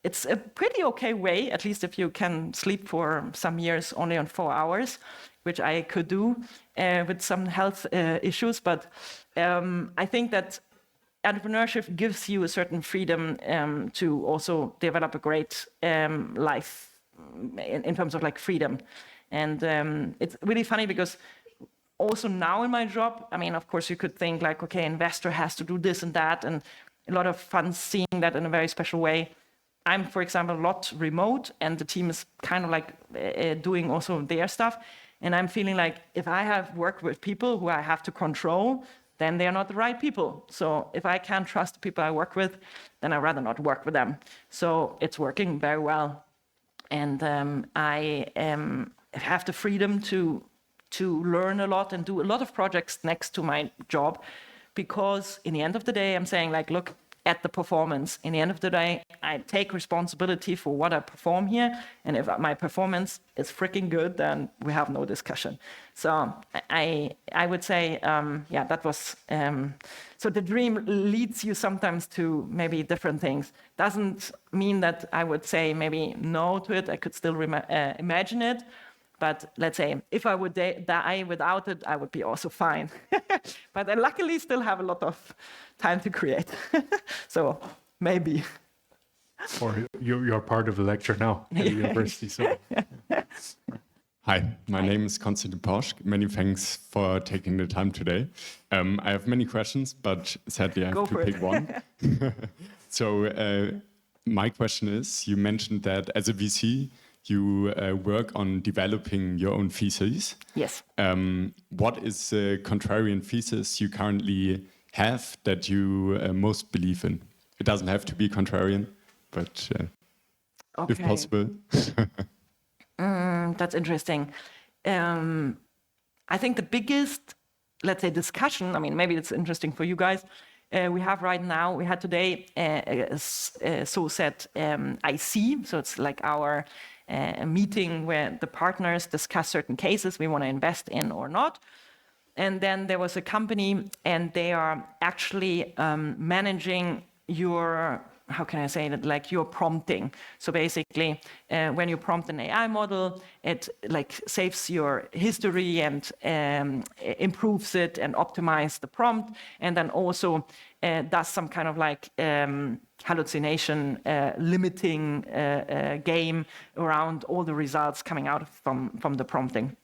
Speaker 2: it's a pretty okay way, at least if you can sleep for some years only on 4 hours, which I could do with some health issues. But I think that entrepreneurship gives you a certain freedom to also develop a great life in terms of like freedom. And it's really funny because also now in my job, I mean, of course you could think like, okay, investor has to do this and that, and a lot of funds seeing that in a very special way. I'm, for example, a lot remote, and the team is kind of like doing also their stuff. And I'm feeling like if I have worked with people who I have to control, then they're not the right people. So if I can't trust the people I work with, then I'd rather not work with them. So it's working very well. And I have the freedom to learn a lot and do a lot of projects next to my job, because in the end of the day, I'm saying like, look at the performance. In the end of the day, I take responsibility for what I perform here. And if my performance is freaking good, then we have no discussion. So I would say, yeah, that was, so the dream leads you sometimes to maybe different things. Doesn't mean that I would say maybe no to it. I could still imagine it. But let's say if I would die without it, I would be also fine. But I luckily still have a lot of time to create. So maybe.
Speaker 1: Or you're part of the lecture now at the university. So.
Speaker 12: Hi, my name is Konstantin Posch. Many thanks for taking the time today. I have many questions, but sadly I have to pick one. So my question is, you mentioned that as a VC, you work on developing your own thesis.
Speaker 2: Yes.
Speaker 12: What is the contrarian thesis you currently have that you most believe in? It doesn't have to be contrarian, but
Speaker 2: okay.
Speaker 12: if possible.
Speaker 2: That's interesting. I think the biggest, let's say, discussion, I mean, maybe it's interesting for you guys, we have right now, we had today so-set IC, so it's like our a meeting where the partners discuss certain cases we want to invest in or not. And then there was a company, and they are actually managing your how can I say that, like you're prompting. So basically, when you prompt an AI model, it like saves your history and improves it and optimizes the prompt, and then also does some kind of like hallucination limiting game around all the results coming out from the prompting.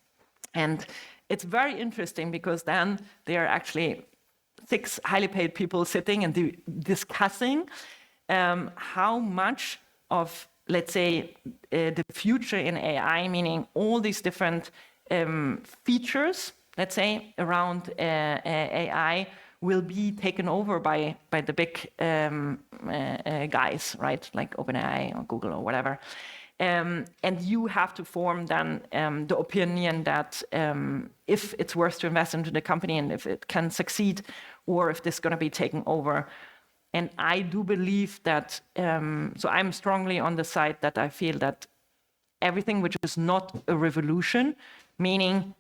Speaker 2: And it's very interesting because then there are actually 6 highly paid people sitting and discussing how much of, let's say, the future in AI, meaning all these different features, let's say, around AI will be taken over by the big guys, right? Like OpenAI or Google or whatever. And you have to form then the opinion that if it's worth to invest into the company and if it can succeed, or if this is going to be taken over. And I do believe that, so I'm strongly on the side that I feel that everything which is not a revolution, meaning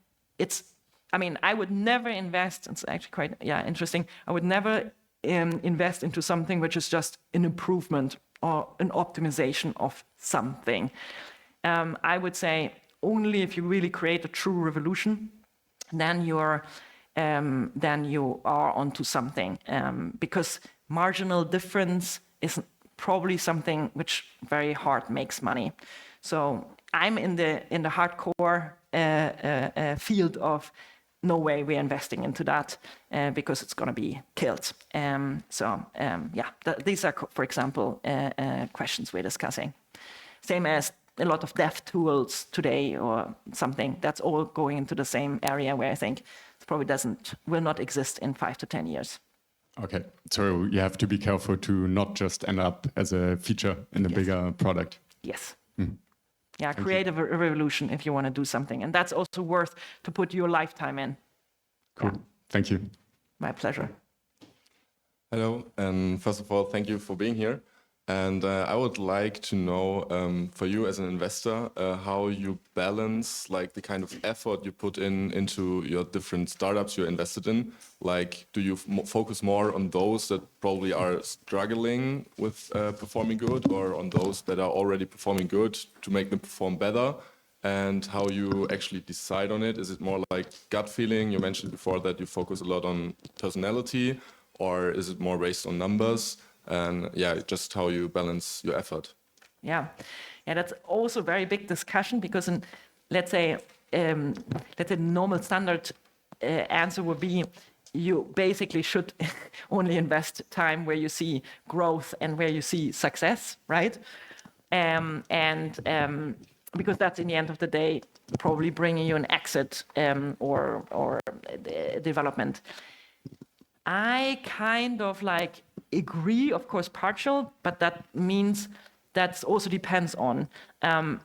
Speaker 2: I would never invest, it's actually quite interesting, I would never invest into something which is just an improvement or an optimization of something. I would say only if you really create a true revolution, then you are onto something, because marginal difference is probably something which very hard makes money. So I'm in the hardcore field of no way we're investing into that because it's going to be killed. These are, for example, questions we're discussing. Same as a lot of dev tools today or something. That's all going into the same area where I think it probably will not exist in 5 to 10 years.
Speaker 12: Okay, so you have to be careful to not just end up as a feature in a bigger product.
Speaker 2: Yes. Yeah, create a revolution if you want to do something. And that's also worth to put your lifetime in.
Speaker 12: Cool. Yeah. Thank you.
Speaker 2: My pleasure.
Speaker 13: Hello, and first of all, thank you for being here. And I would like to know, for you as an investor, how you balance like the kind of effort you put into your different startups you're invested in. Like, do you focus more on those that probably are struggling with performing good, or on those that are already performing good to make them perform better? And how you actually decide on it? Is it more like gut feeling? You mentioned before that you focus a lot on personality, or is it more based on numbers? And just how you balance your effort. Yeah, that's also a very big discussion, because in, let's say normal standard answer would be you basically should only invest time where you see growth and where you see success, right? Because that's in the end of the day probably bringing you an exit or development. I kind of like agree, of course, partial, but that means that also depends on.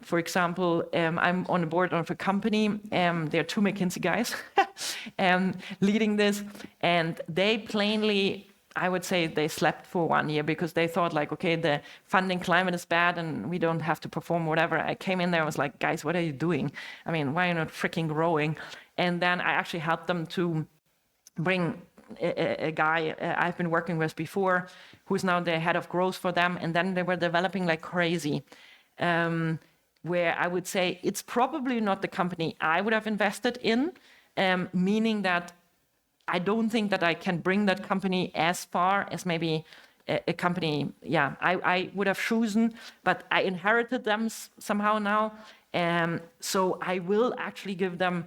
Speaker 13: For example, I'm on the board of a company. There are 2 McKinsey guys leading this, and they plainly, I would say, they slept for 1 year because they thought like, okay, the funding climate is bad and we don't have to perform whatever. I came in there and was like, guys, what are you doing? I mean, why are you not freaking growing? And then I actually helped them to bring a guy I've been working with before, who's now the head of growth for them. And then they were developing like crazy, where I would say it's probably not the company I would have invested in, meaning that I don't think that I can bring that company as far as maybe a company, I would have chosen, but I inherited them somehow now. So I will actually give them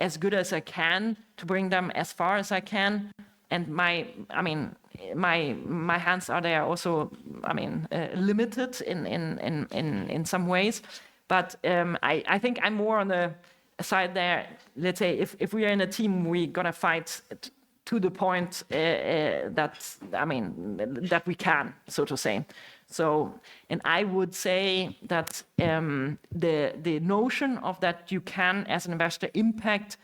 Speaker 13: as good as I can to bring them as far as I can. And my hands are there also, limited in some ways. But I think I'm more on the side there. Let's say if we are in a team, we're gonna fight to the point that we can, so to say. So, and I would say that the notion of that you can, as an investor, impact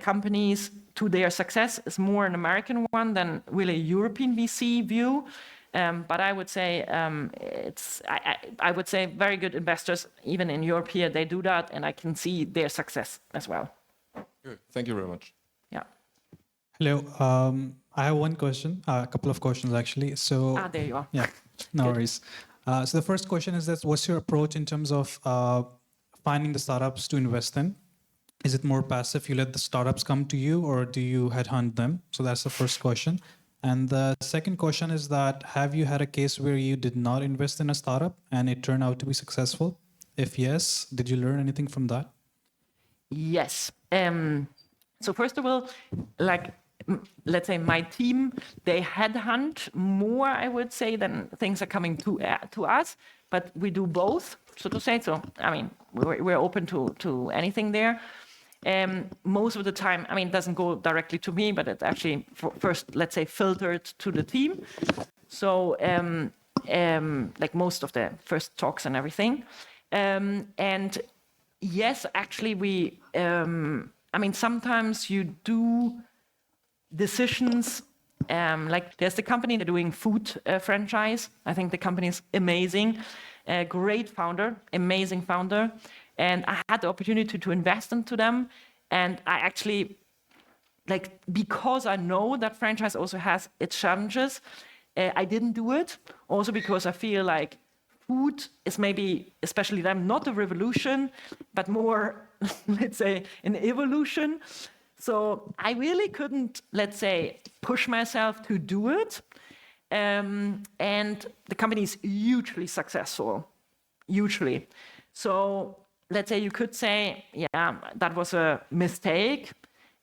Speaker 13: companies to their success is more an American one than really a European VC view. But I would say I would say very good investors, even in Europe here, they do that, and I can see their success as well. Good. Thank you very much.
Speaker 2: Yeah.
Speaker 14: Hello. I have one question, a couple of questions actually. So
Speaker 2: there you are.
Speaker 14: Yeah. No worries. So the first question is that what's your approach in terms of finding the startups to invest in? Is it more passive? You let the startups come to you, or do you headhunt them? So that's the first question. And the second question is that have you had a case where you did not invest in a startup and it turned out to be successful? If yes, did you learn anything from that?
Speaker 13: Yes. So first of all, like, let's say my team, they headhunt more, I would say, than things are coming to us, but we do both, so to say. So, I mean, we're open to anything there. Most of the time, I mean, it doesn't go directly to me, but it's actually first, let's say, filtered to the team. So, like most of the first talks and everything. And yes, actually, I mean, sometimes you do decisions, like there's the company they're doing food franchise. I think the company is amazing, great founder, amazing founder. And I had the opportunity to invest into them. And I actually, like, because I know that franchise also has its challenges, I didn't do it. Also because I feel like food is maybe, especially them, not a revolution, but more, let's say, an evolution. So I really couldn't, let's say, push myself to do it. And the company is hugely successful, hugely. So let's say you could say, yeah, that was a mistake.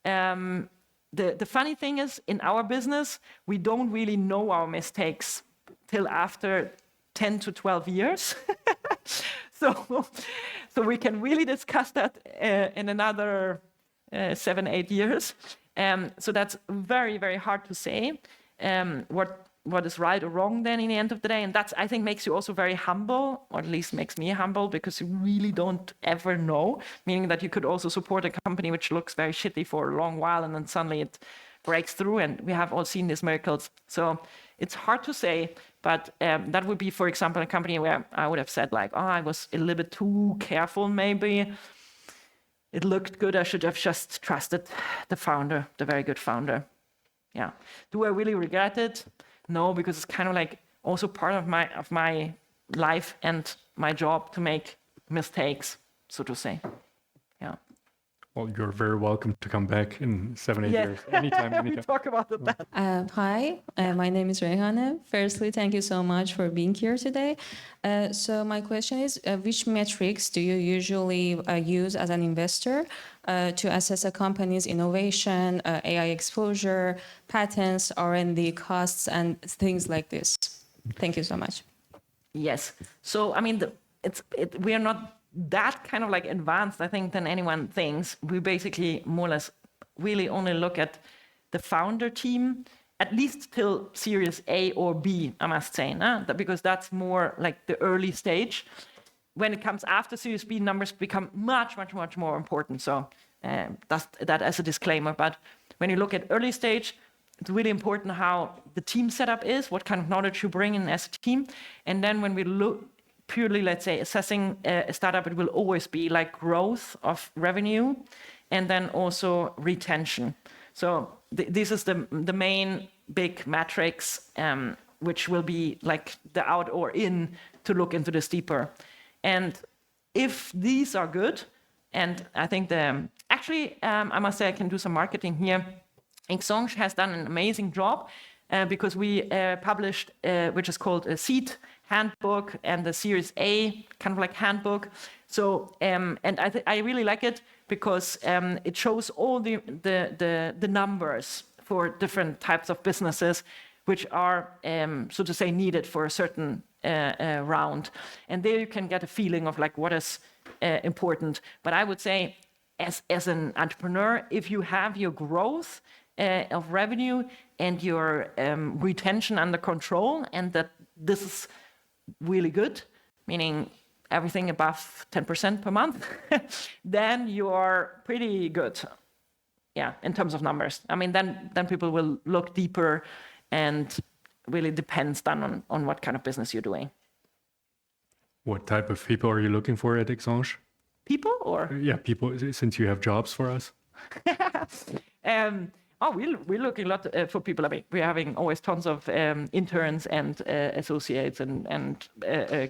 Speaker 13: The funny thing is, in our business, we don't really know our mistakes till after 10 to 12 years. So we can really discuss that in another 7, 8 years. So that's very, very hard to say what is right or wrong then in the end of the day. And that's, I think, makes you also very humble, or at least makes me humble, because you really don't ever know, meaning that you could also support a company which looks very shitty for a long while and then suddenly it breaks through, and we have all seen these miracles. So it's hard to say, but that would be, for example, a company where I would have said like, oh, I was a little bit too careful maybe. It looked good, I should have just trusted the founder, the very good founder. Yeah. Do I really regret it? No, because it's kind of like also part of my life and my job to make mistakes, so to say. Yeah.
Speaker 1: Well, you're very welcome to come back in 7, 8 years. Anytime.
Speaker 13: We talk about that.
Speaker 15: Hi, my name is Reyhane. Firstly, thank you so much for being here today. So my question is, which metrics do you usually use as an investor to assess a company's innovation, AI exposure, patents, R&D costs, and things like this? Thank you so much.
Speaker 13: Yes. So, I mean, we are not that kind of like advanced, I think, than anyone thinks. We basically more or less really only look at the founder team, at least till Series A or B, I must say, because that's more like the early stage. When it comes after Series B, numbers become much, much, much more important. So that's that as a disclaimer. But when you look at early stage, it's really important how the team setup is, what kind of knowledge you bring in as a team. And then when we look purely, let's say, assessing a startup, it will always be like growth of revenue and then also retention. So this is the main big metrics, which will be like the out or in to look into this deeper. And if these are good, and I think I must say I can do some marketing here. XAnge has done an amazing job because we published, which is called a seed handbook and the Series A kind of like handbook. So, and I really like it because it shows all the numbers for different types of businesses, which are, so to say, needed for a certain round. And there you can get a feeling of like what is important. But I would say, as an entrepreneur, if you have your growth of revenue and your retention under control, and that this is really good, meaning everything above 10% per month, then you are pretty good. Yeah, in terms of numbers. I mean, then people will look deeper, and really depends then on what kind of business you're doing.
Speaker 1: What type of people are you looking for at XAnge?
Speaker 13: People or?
Speaker 1: Yeah, people, since you have jobs for us.
Speaker 13: Oh, we're looking a lot for people. I mean, we're having always tons of interns and associates and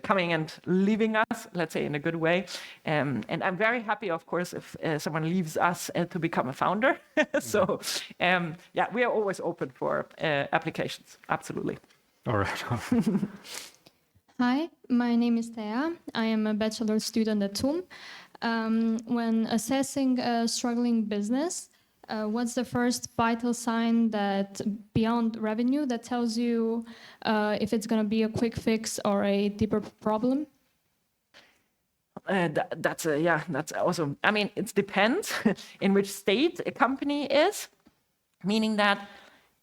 Speaker 13: coming and leaving us, let's say in a good way. And I'm very happy, of course, if someone leaves us to become a founder. So, yeah, we are always open for applications. Absolutely.
Speaker 1: All right.
Speaker 16: Hi, my name is Thea. I am a bachelor student at TUM. When assessing a struggling business, what's the first vital sign that beyond revenue that tells you if it's going to be a quick fix or a deeper problem?
Speaker 13: That's awesome. I mean, it depends in which state a company is, meaning that,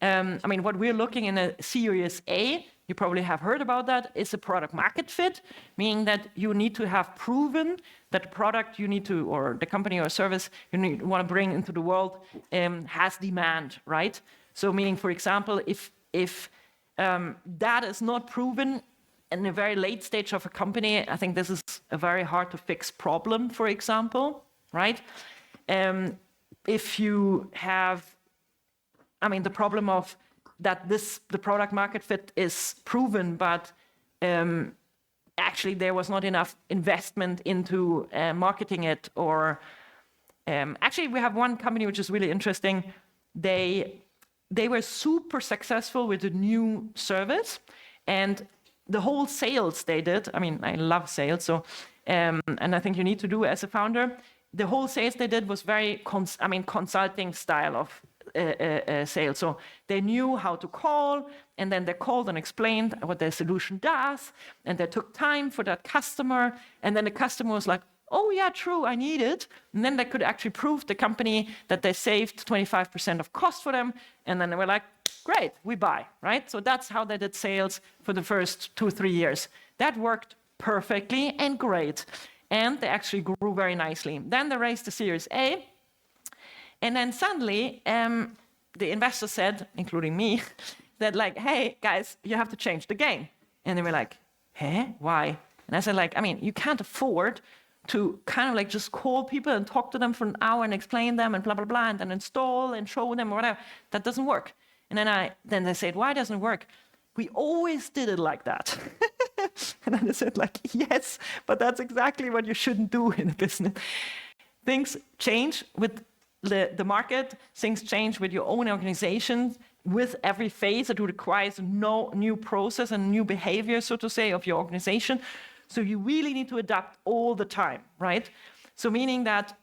Speaker 13: I mean, what we're looking in a Series A, you probably have heard about that, is a product market fit, meaning that you need to have proven that the product you need to, or the company or service you want to bring into the world has demand, right? So meaning, for example, if that is not proven in a very late stage of a company, I think this is a very hard to fix problem, for example, right? If you have, I mean, the problem of that the product market fit is proven, but actually there was not enough investment into marketing it, or actually we have one company which is really interesting. They were super successful with a new service, and the whole sales they did, I mean, I love sales, so and I think you need to do as a founder, the whole sales they did was very consulting style of sales. So they knew how to call, and then they called and explained what their solution does, and they took time for that customer, and then the customer was like, oh yeah, true, I need it. And then they could actually prove the company that they saved 25% of cost for them, and then they were like, great, we buy, right? So that's how they did sales for the first 2-3 years. That worked perfectly and great, and they actually grew very nicely. Then they raised the Series A, and then suddenly, the investor said, including me, that like, hey, guys, you have to change the game. And they were like, hey, why? And I said, like, I mean, you can't afford to kind of like just call people and talk to them for an hour and explain them and blah, blah, blah, and then install and show them or whatever. That doesn't work. And then they said, why doesn't it work? We always did it like that. And then I said, like, yes, but that's exactly what you shouldn't do in a business. Things change with the market, things change with your own organization, with every phase. It requires no new process and new behavior, so to say, of your organization. So you really need to adapt all the time, right? So meaning that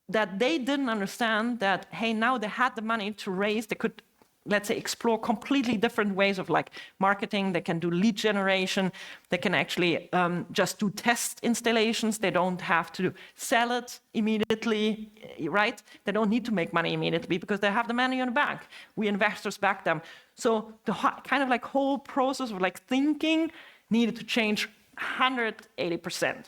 Speaker 13: that they didn't understand that, hey, now they had the money to raise, they could, let's say, explore completely different ways of like marketing. They can do lead generation. They can actually just do test installations. They don't have to sell it immediately, right? They don't need to make money immediately because they have the money in the bank. We investors back them. So the kind of like whole process of like thinking needed to change 180%.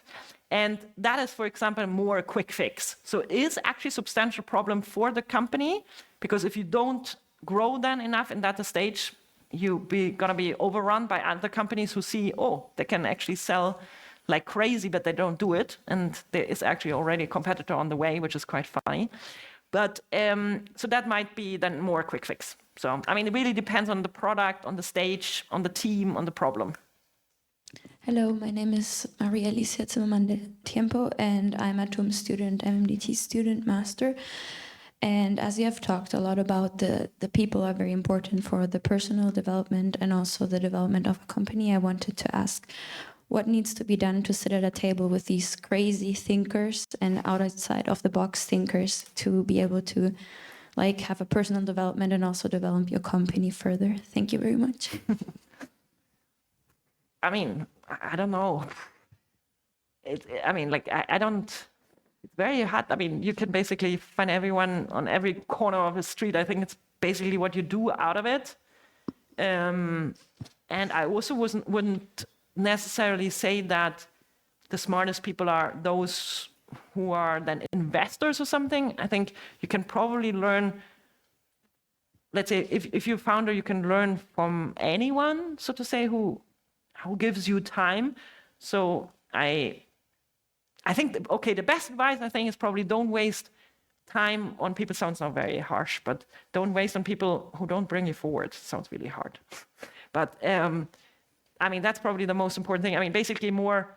Speaker 13: And that is, for example, more a quick fix. So it is actually a substantial problem for the company, because if you don't grow then enough in that stage, you're gonna be overrun by other companies who see, oh, they can actually sell like crazy, but they don't do it. And there is actually already a competitor on the way, which is quite funny. But so that might be then more a quick fix. So, I mean, it really depends on the product, on the stage, on the team, on the problem.
Speaker 17: Hello, my name is Maria Alicia Zimmermann de Tiempo, and I'm a TUM student, MMDT student master. And as you have talked a lot about the people are very important for the personal development and also the development of a company, I wanted to ask what needs to be done to sit at a table with these crazy thinkers and outside of the box thinkers to be able to like have a personal development and also develop your company further. Thank you very much.
Speaker 13: I mean, I don't know. I don't. It's very hard. I mean, you can basically find everyone on every corner of the street. I think it's basically what you do out of it. And I also wouldn't necessarily say that the smartest people are those who are then investors or something. I think you can probably learn, let's say, if you're a founder, you can learn from anyone, so to say, who gives you time. So I think, okay, the best advice, I think, is probably don't waste time on people sounds not very harsh, but don't waste on people who don't bring you forward. Sounds really hard. But I mean, that's probably the most important thing. I mean, basically more,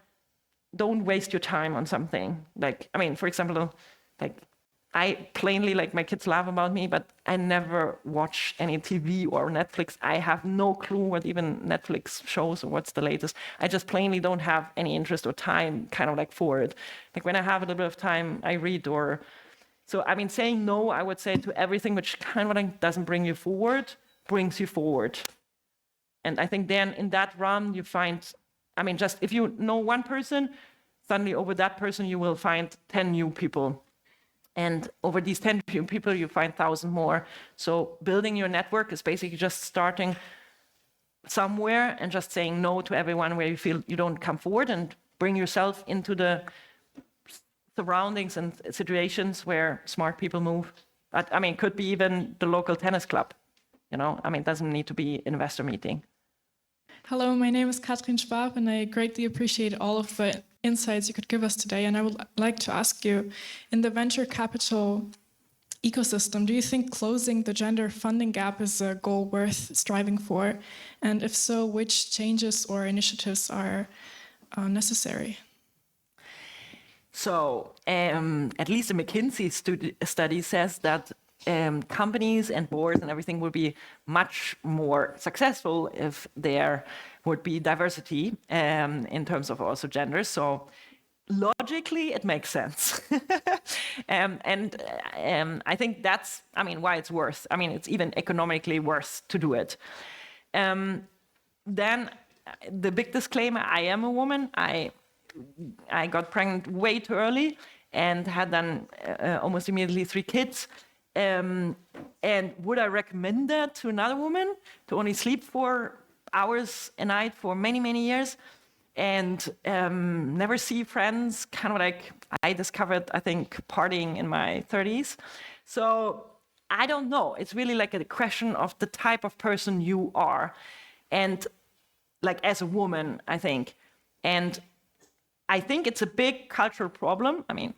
Speaker 13: don't waste your time on something. Like, I mean, for example, like I plainly, like my kids laugh about me, but I never watch any TV or Netflix. I have no clue what even Netflix shows or what's the latest. I just plainly don't have any interest or time kind of like for it. Like when I have a little bit of time, I read or, so I mean, saying no, I would say to everything which kind of like doesn't bring you forward, brings you forward. And I think then in that run, you find, I mean, just if you know one person, suddenly over that person, you will find 10 new people. And over these 10 people, you find 1,000 more. So building your network is basically just starting somewhere and just saying no to everyone where you feel you don't come forward and bring yourself into the surroundings and situations where smart people move. But I mean, it could be even the local tennis club. You know, I mean, it doesn't need to be an investor meeting.
Speaker 18: Hello, my name is Katrin Schwab, and I greatly appreciate all of the insights you could give us today. And I would like to ask you, in the venture capital ecosystem, do you think closing the gender funding gap is a goal worth striving for? And if so, which changes or initiatives are necessary?
Speaker 13: So at least the McKinsey study says that companies and boards and everything would be much more successful if there would be diversity in terms of also gender. So logically, it makes sense. I think that's, I mean, why it's worth. I mean, it's even economically worth to do it. Then the big disclaimer, I am a woman. I got pregnant way too early and had then almost immediately 3 kids. And would I recommend that to another woman to only sleep 4 hours a night for many, many years and never see friends? Kind of like I discovered, I think, partying in my 30s. So I don't know. It's really like a question of the type of person you are. And like as a woman, I think. And I think it's a big cultural problem. I mean,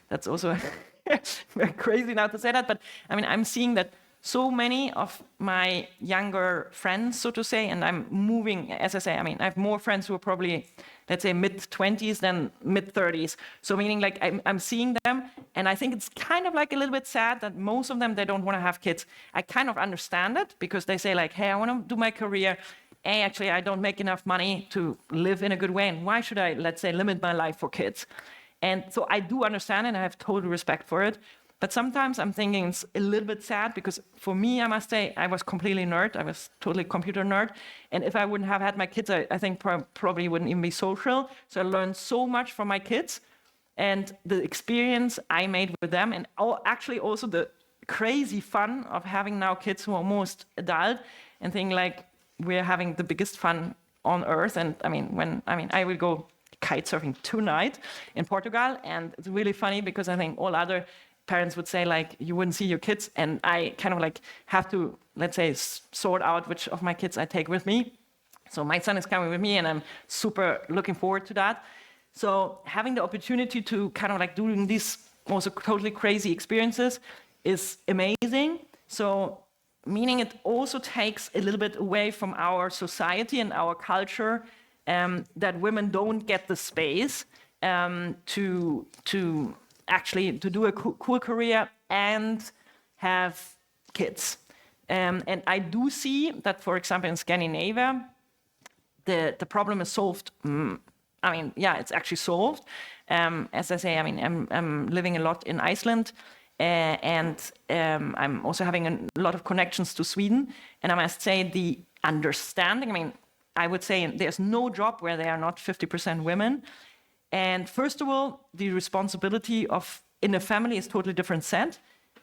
Speaker 13: that's also very crazy now to say that, but I mean, I'm seeing that so many of my younger friends, so to say, and I'm moving, as I say, I mean, I have more friends who are probably, let's say, mid-20s than mid-30s. So meaning like I'm seeing them, and I think it's kind of like a little bit sad that most of them, they don't want to have kids. I kind of understand it because they say like, hey, I want to do my career. Hey, actually, I don't make enough money to live in a good way. And why should I, let's say, limit my life for kids? And so I do understand and I have total respect for it. But sometimes I'm thinking it's a little bit sad because for me, I must say, I was completely nerd. I was totally computer nerd. And if I wouldn't have had my kids, I think probably wouldn't even be social. So I learned so much from my kids and the experience I made with them. And actually also the crazy fun of having now kids who are almost adult and thinking like, we're having the biggest fun on earth. And I mean, I will go kite surfing tonight in Portugal. And it's really funny because I think all other parents would say like, you wouldn't see your kids. And I kind of like have to, let's say, sort out which of my kids I take with me. So my son is coming with me and I'm super looking forward to that. So having the opportunity to kind of like doing these also totally crazy experiences is amazing. So meaning it also takes a little bit away from our society and our culture that women don't get the space to actually do a cool career and have kids. And I do see that, for example, in Scandinavia, the problem is solved. I mean, yeah, it's actually solved. As I say, I mean, I'm living a lot in Iceland. And I'm also having a lot of connections to Sweden. And I must say the understanding, I mean, I would say there's no job where there are not 50% women. And first of all, the responsibility in a family is totally different set,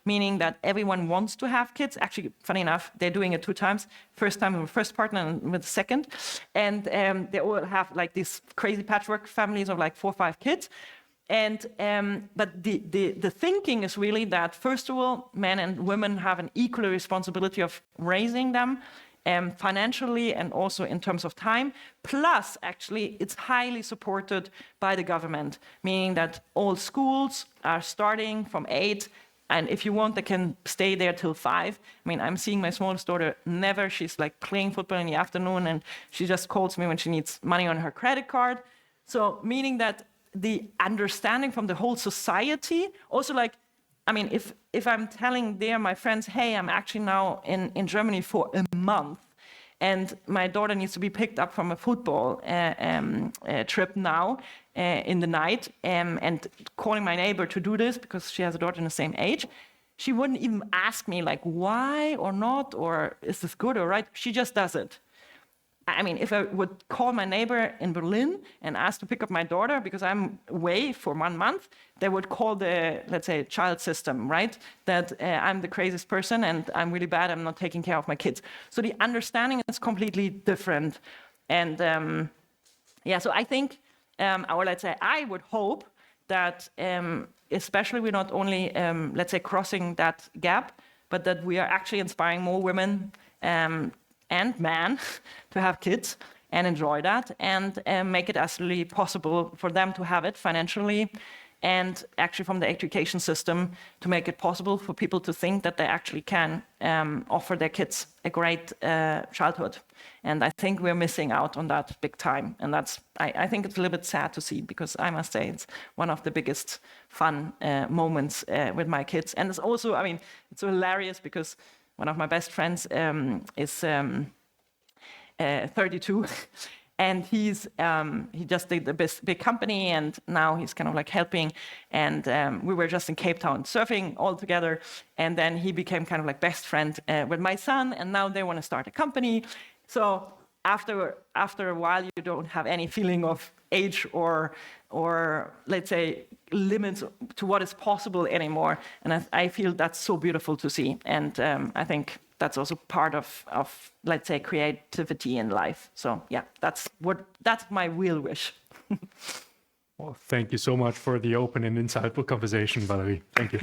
Speaker 13: meaning that everyone wants to have kids. Actually, funny enough, they're doing it 2 times. First time with the first partner and with the second. And they all have like these crazy patchwork families of like 4 or 5 kids. And but the thinking is really that, first of all, men and women have an equal responsibility of raising them financially and also in terms of time. Plus, actually, it's highly supported by the government, meaning that all schools are starting from 8
Speaker 2: And if you want, they can stay there till 5. I mean, I'm seeing my smallest daughter never. She's like playing football in the afternoon, and she just calls me when she needs money on her credit card. So meaning that the understanding from the whole society, also like, I mean, if I'm telling there my friends, hey, I'm actually now in Germany for a month, and my daughter needs to be picked up from a football trip now in the night, and calling my neighbor to do this because she has a daughter in the same age, she wouldn't even ask me like why or not, or is this good or right? She just does it. I mean, if I would call my neighbor in Berlin and ask to pick up my daughter because I'm away for 1 month, they would call the, let's say, child system, right? That I'm the craziest person and I'm really bad, I'm not taking care of my kids. So the understanding is completely different. And yeah, so I think, or let's say, I would hope that especially we're not only, let's say, crossing that gap, but that we are actually inspiring more women and men to have kids and enjoy that, and make it absolutely possible for them to have it financially, and actually from the education system to make it possible for people to think that they actually can offer their kids a great childhood. And I think we're missing out on that big time. And that's, I think it's a little bit sad to see, because I must say it's one of the biggest fun moments with my kids. And it's also, I mean, it's so hilarious because one of my best friends is 32, and he just did the big company, and now he's kind of like helping. And we were just in Cape Town surfing all together, and then he became kind of like best friend with my son, and now they want to start a company. So after a while, you don't have any feeling of age or let's say limits to what is possible anymore. And I feel that's so beautiful to see. And I think that's also part of let's say creativity in life. So yeah, that's my real wish.
Speaker 1: Well, thank you so much for the open and insightful conversation, Valerie. Thank you.